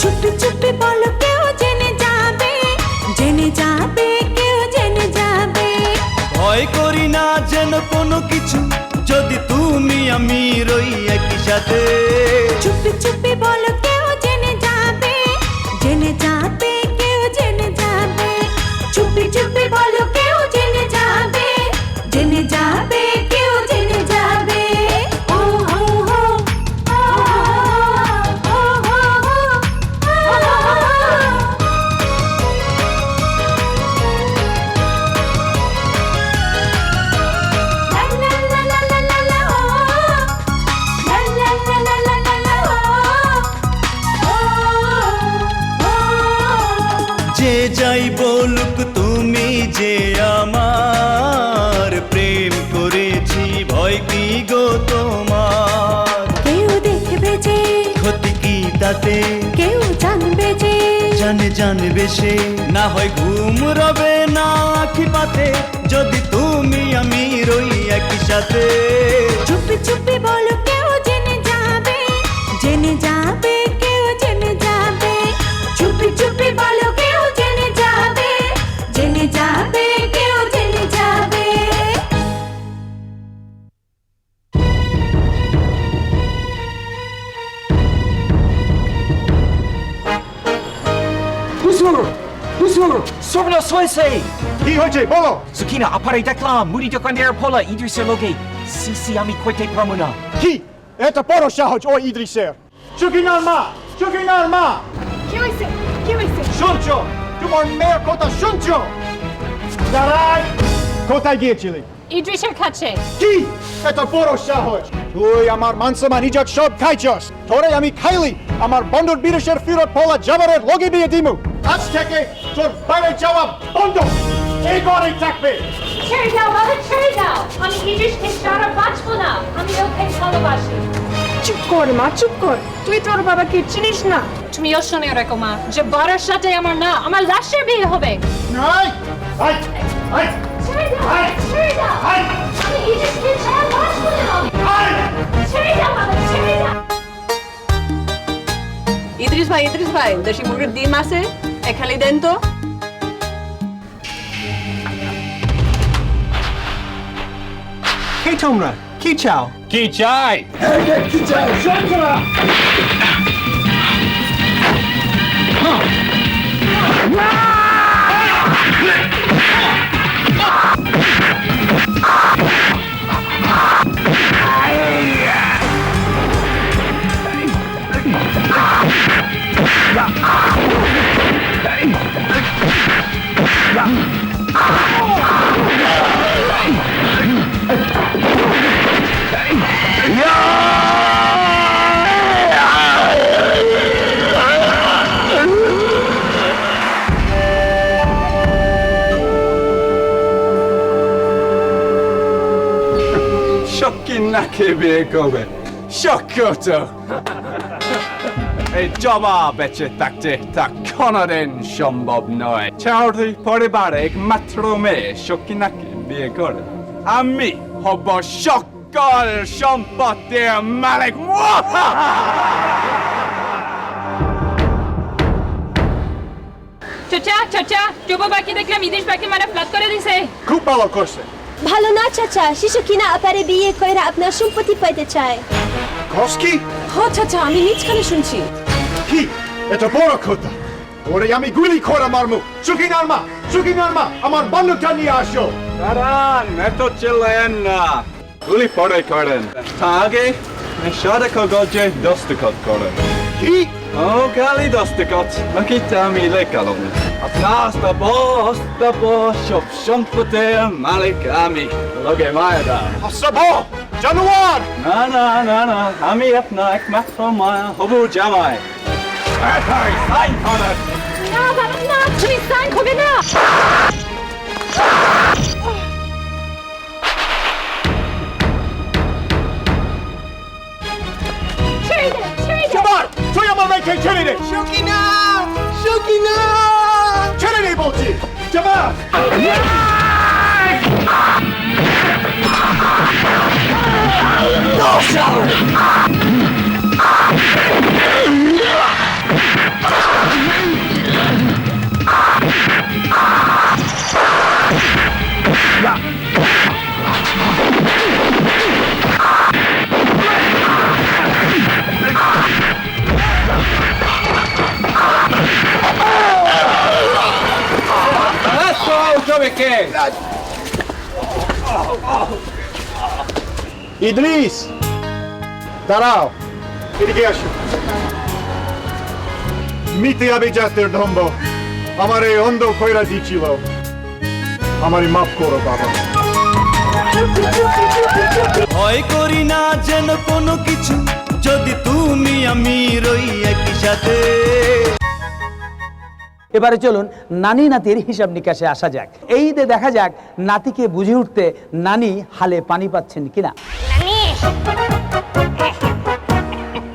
চুপি চুপি বলো কেউ জেনে যাবে, জেনে যাবে, কেউ জেনে যাবে। ভয় করি না যেন কোনো কিছু, যদি তুমি আমি রই একই সাথে। চুপি চুপি বলো কেউ জেনে যাবে, জেনে যাবে, কেউ জেনে যাবে। চুপি চুপি বলো কেউ জেনে যাবে, জেনে যাবে, কেউ জেনে যাবে। ও হো হো, ও হো হো, ও হো যে যাই বলুক তুমি যে আমার প্রেম করেছি, ভয় কি গো তোমার? কেউ দেখবে যে, ক্ষতি কি তাতে? কেউ জানবে যে, জানবে সে। না হয় ঘুম রবে না আখি পাতে, যদি তুমি আমি রই একই সাথে। চুপি চুপি বলো কেউ জেনে যাবে, জেনে যাবে, কেউ জেনে যাবে। চুপি চুপি বলো কেউ জেনে যাবে, জেনে যাবে, কেউ জেনে যাবে। কি হয়েছে বলো? সুকিনা, আপারে দেখলাম মুদি দোকানদার পোলা ইদ্রিসের লোকে। সিসি আমি কইতে পারবো না। কি এটা বড় সাহস ও ইদ্রিসের? সুকিনার মা, সুকিনার মা, কি হইছে? কি হইছে? শুনছো? তোমার মেয়ের কথা শুনছো? দাঁড়াই, কোথায় গিয়েছিলি? ইদ্রিসের কাছে। কি এটা বড় সাহস? তুই আমার মানসম্মান ইজ্জত সব খাইছস। তোরে আমি খাইলি আমার বন্ধুর বিদেশের ফিরত পোলা জামারের লগে দিয়ে দিমু। আজ থেকে তোর বাইরে যাওয়া বন্ধ, এই ঘরেই থাকবে। ছেড়ে দাও বাবা, ছেড়ে দাও। আমি ইদ্রিসকে ছাড়া বাঁচবো না। আমি ওকে ভালোবাসি। চুপ কর মা, চুপ কর। তুই তোর বাবাকে চিনিস না। তুমি ওর শুনে রেখো মা, যে বরের সাথে আমার না, আমার লাশের বিয়ে হবে। নাই, আই, আই, ছেড়ে দাও, আই, ছেড়ে দাও। আই, আমি ইদ্রিসকে ছাড়া বাঁচবো না। আই, ছেড়ে দাও বাবা, ছেড়ে দাও। ইদ্রিস ভাই, দেশি মুরগির ডিম আছে, এখানে দেন তো। কে তোমরা? কি চাও? কি চাই? কি চাই? শোনরা, নাকি বিয়ে করবে শক্ত এই জমা বেঁচে থাকতে তা কোনোদিন সম্ভব নয় চৌধুরী পরিবারে একমাত্র মেয়ে সকিনাকে বিয়ে করে আমি হব সকল সম্পত্তির মালিক চাচা চাচা জবা বাকি দেখলাম ইদিশ বাকি মানে ফ্ল্যাট করে দিছে খুব ভালো করছে ভালো না চাচা শিশু কিনা আপারে বিয়ে করে আপনার সম্পত্তি পাইতে চায় কসকি হ চাচা আমি নিজ কানে শুনছি কি এটা বড় কথা ওরে আমি গুলি করে মারমু সুকিনার মা আমার বন্ধুটা নিয়ে আসো দাঁড়ান এত চিল্লেন না গুলি পরে করেন আগে সাদা কাগজে দস্তখত করেন কি ও খালি দস্তখত নাকি আমি লেখালাম আপনার বস সব সম্পত্তির মালিক আমি লগে মায়েরা জানোয়ার না না না না আমি আপনার একমাত্র মায়া হবু জামাই সাইন করেন না বাবা না তুমি সাইন হবে না তুই আমার মেয়েকে ছেড়ে দে সকিনা ছেড়ে দে বলছি জামাল ইদ্রিস দাঁড়াও এদিকে আসো মিথ্যে আভিজাতের ঢম্ব আমার এই অন্ধ খৈরা দিচ্ছিল আমারই মাফ করো বাবা ভয় করি না যেন কোনো কিছু যদি তুমি আমি রই একই সাথে এবারে চলুন নানি নাতির হিসাব নিকাশে আসা যাক এই ঈদে দেখা যাক নাতিকে বুঝে উঠতে নানি হালে পানি পাচ্ছেন কিনা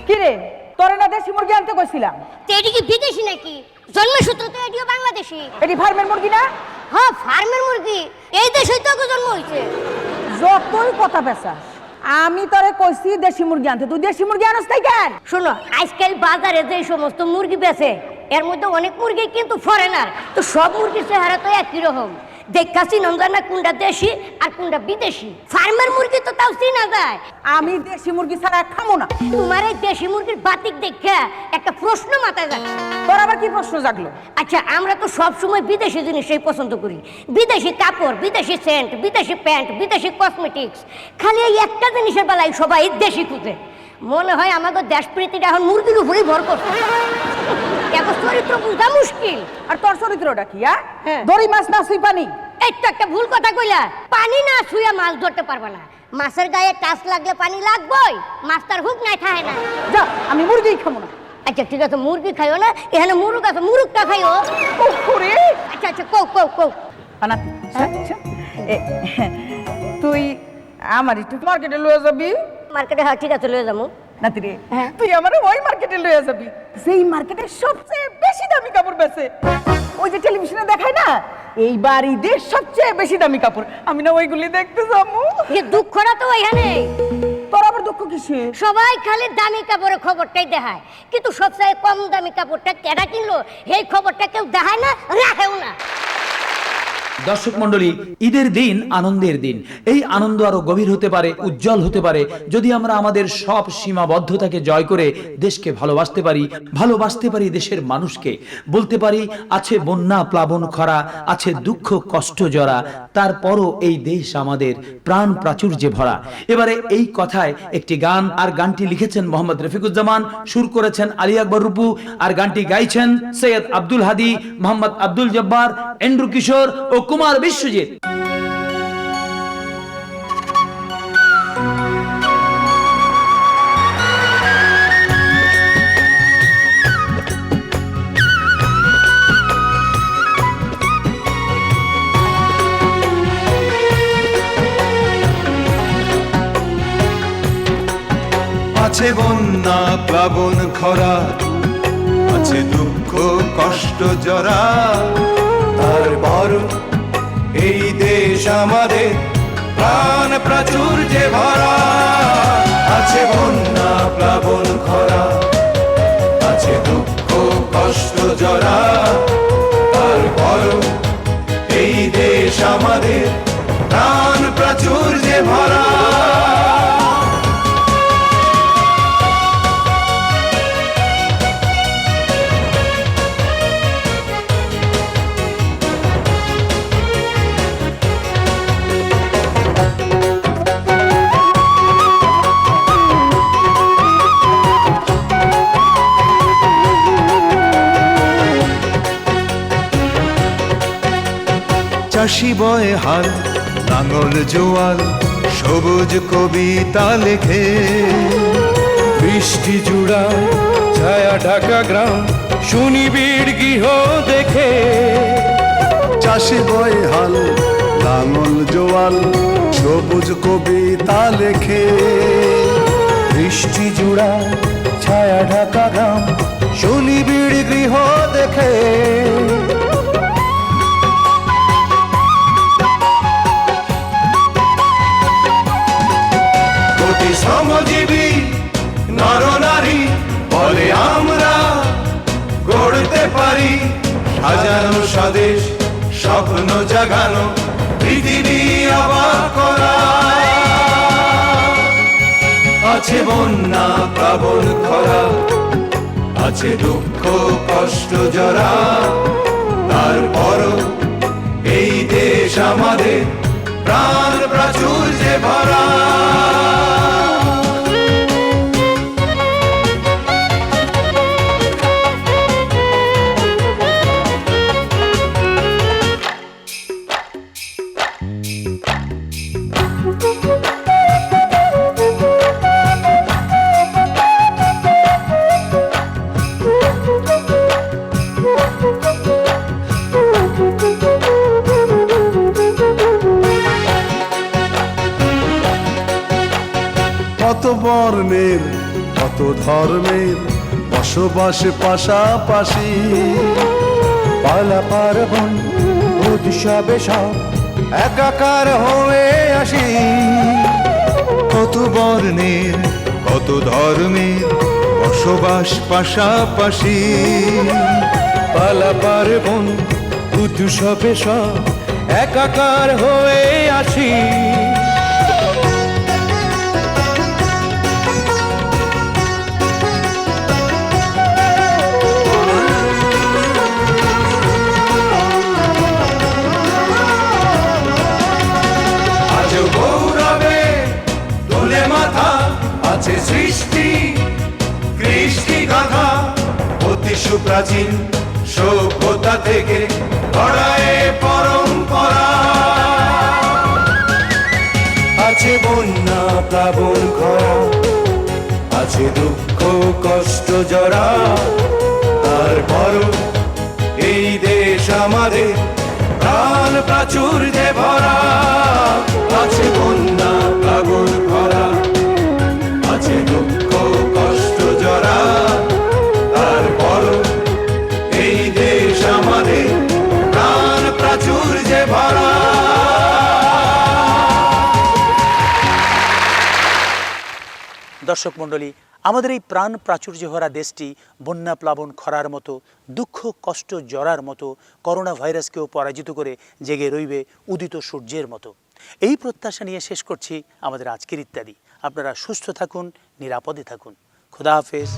কিরে তোরে না দেশি মুরগি আনতে কইছিলাম এটি কি বিদেশি নাকি জন্মসূত্র তো এটিও বাংলাদেশি এটি ফার্মের মুরগি না হ্যাঁ ফার্মের মুরগি এই দেশেই তো জন্ম হয়েছে যতই কথা পেশা আমি তোরে কইছি দেশি মুরগি আনতে তুই দেশি মুরগি আনস তাই কেন শোনো আজকাল বাজারে যে সমস্ত মুরগি বেচে এর মধ্যে অনেক মুরগি কিন্তু ফরেনার তো সব মুরগির চেহারা তো একই রকম দেখা চিনন যায় না কোনটা দেশি আর কোনটা বিদেশি ফার্মের মুরগি তো তাও চিনা যায় আমি দেশি মুরগি ছাড়া খামো না তোমার এই দেশি মুরগির বাতিক দেখে একটা প্রশ্ন মাথায় যাচ্ছে তোর আবার কি প্রশ্ন জাগলো আচ্ছা আমরা তো সব সময় বিদেশি জিনিসই পছন্দ করি বিদেশি কাপড় বিদেশি সেন্ট বিদেশি প্যান্ট বিদেশি কসমেটিক্স খালি এই একটা জিনিসের বেলায় সবাই দেশি খুঁজে মনে হয় আমাদের দেশপ্রীতিটা এখন মুরগির উপরেই ভর করছে এখন চরিত্র বুঝা মুশকিল আর তোর চরিত্রটা কি হ্যাঁ দড়ি মাছ না সুই পানি এই তো একটা ভুল কথা কইলা পানি না ছুঁয়ে মাছ ধরতে পারবে না মাছের গায়ে টাচ লাগলে পানি লাগবেই মাছ তার হুক নাই থাকে না যা আমি মুরগি খাবো না আচ্ছা ঠিক আছে মুরগি খাইও না এখানে মুরগ আছে মুরগটা খাইও ওরে আচ্ছা আচ্ছা কও কও কও আনাতি তুই আমার একটু মার্কেটে লয়ে যাবি মার্কেটে হ্যাঁ ঠিক আছে লয়ে যাবো নাতি রে তুই আমার ওই মার্কেটে লয়ে যাবি সেই মার্কেটে সবচেয়ে বেশি দামি কাপড় বেচে ওই যে টেলিভিশনে দেখায় না এইবার ঈদের সবচেয়ে বেশি দামি কাপড় আমি না ওইগুলি দেখতে যাবো দুঃখটা তো এখানে তোর আবার দুঃখ কিসে সবাই খালি দামি কাপড়ের খবরটাই দেখায় কিন্তু সবচেয়ে কম দামি কাপড়টা কেডা কিনলো এই খবরটা কেউ দেখায় না রাখেও না দর্শক মণ্ডলী ঈদের দিন আনন্দের দিন এই আনন্দ আরো গভীর হতে পারে উজ্জ্বল হতে পারে যদি আমরা আমাদের সব সীমাবদ্ধতাকে জয় করে দেশকে ভালোবাসতে পারি দেশের মানুষকে বলতে পারি আছে বন্যা প্লাবন খরা আছে দুঃখ কষ্ট জরা তারপরও এই দেশ আমাদের প্রাণ প্রাচুর্যে ভরা এবারে এই কথায় একটি গান আর গানটি লিখেছেন মোহাম্মদ রফিকুজ্জামান সুর করেছেন আলী আকবর রূপু আর গানটি গাইছেন সৈয়দ আব্দুল হাদি মোহাম্মদ আব্দুল জব্বার এন্ড্রু কিশোর ও কুমার বিশ্বজিৎ আছে বন্যা প্লাবন খরা, আছে দুঃখ কষ্ট জরা, তারপর এই দেশ আমাদের প্রাণ প্রাচুর্যে ভরা। আছে বন্যা প্লাবন খরা, আছে দুঃখ কষ্ট জরা, তারপর এই দেশ আমাদের প্রাণ প্রাচুর্যে ভরা। চাষি বয়ে হাল, লাঙল জোয়াল, সবুজ কবিতা লেখে, বৃষ্টি জুড়া ছায়া ঢাকা গ্রাম, সুনিবিড় গৃহ দেখে। চাষি বয়ে হাল, লাঙল জোয়াল, সবুজ কবিতা লেখে, বৃষ্টি জুড়া ছায়া ঢাকা গ্রাম, সুনিবিড় গৃহ দেখে। শ্রমজীবী নরনারী বলে আমরা গড়তে পারি সাজানো স্বদেশ, স্বপ্ন জাগানো পৃথিবী অবাক করা। আছে বন্যা প্লাবন খরা, আছে দুঃখ কষ্ট জরা, তারপরও এই দেশ আমাদের প্রাণ প্রাচুর্যে ভরা। কত বর্ণের কত ধর্মের বসবাস পাশাপাশি, পালা পার্বণ উৎসবে সব একাকার হয়ে আসি। কত বর্ণের কত ধর্মের বসবাস পাশাপাশি, পালা পার্বণ উৎসবে সব একাকার হয়ে আসি। আছে সৃষ্টি কৃষ্টি গাথা, অতি সুপ্রাচীন সভ্যতা থেকে গড়ায় পরম্পরা। আছে বন্যা প্লাবন খরা, আছে দুঃখ কষ্ট জরা, তারপরও এই দেশ আমাদের প্রাণ প্রাচুর্যে ভরা। আছে বন্যা প্লাবন খরা, আছে দুঃখ কষ্ট জরা, তারপরও এই দেশ আমাদের প্রাণ প্রাচুর্যে ভরা। দর্শক মণ্ডলী, আমাদের এই প্রাণ প্রাচুর্য ভরা দেশটি বন্যা প্লাবন খরার মতো, দুঃখ কষ্ট জরার মতো, করোনা ভাইরাসকেও পরাজিত করে জেগে রইবে উদিত সূর্যের মতো। এই প্রত্যাশা নিয়ে শেষ করছি আমাদের আজকের ইত্যাদি। আপনারা সুস্থ থাকুন, নিরাপদে থাকুন। খোদা হাফেজ।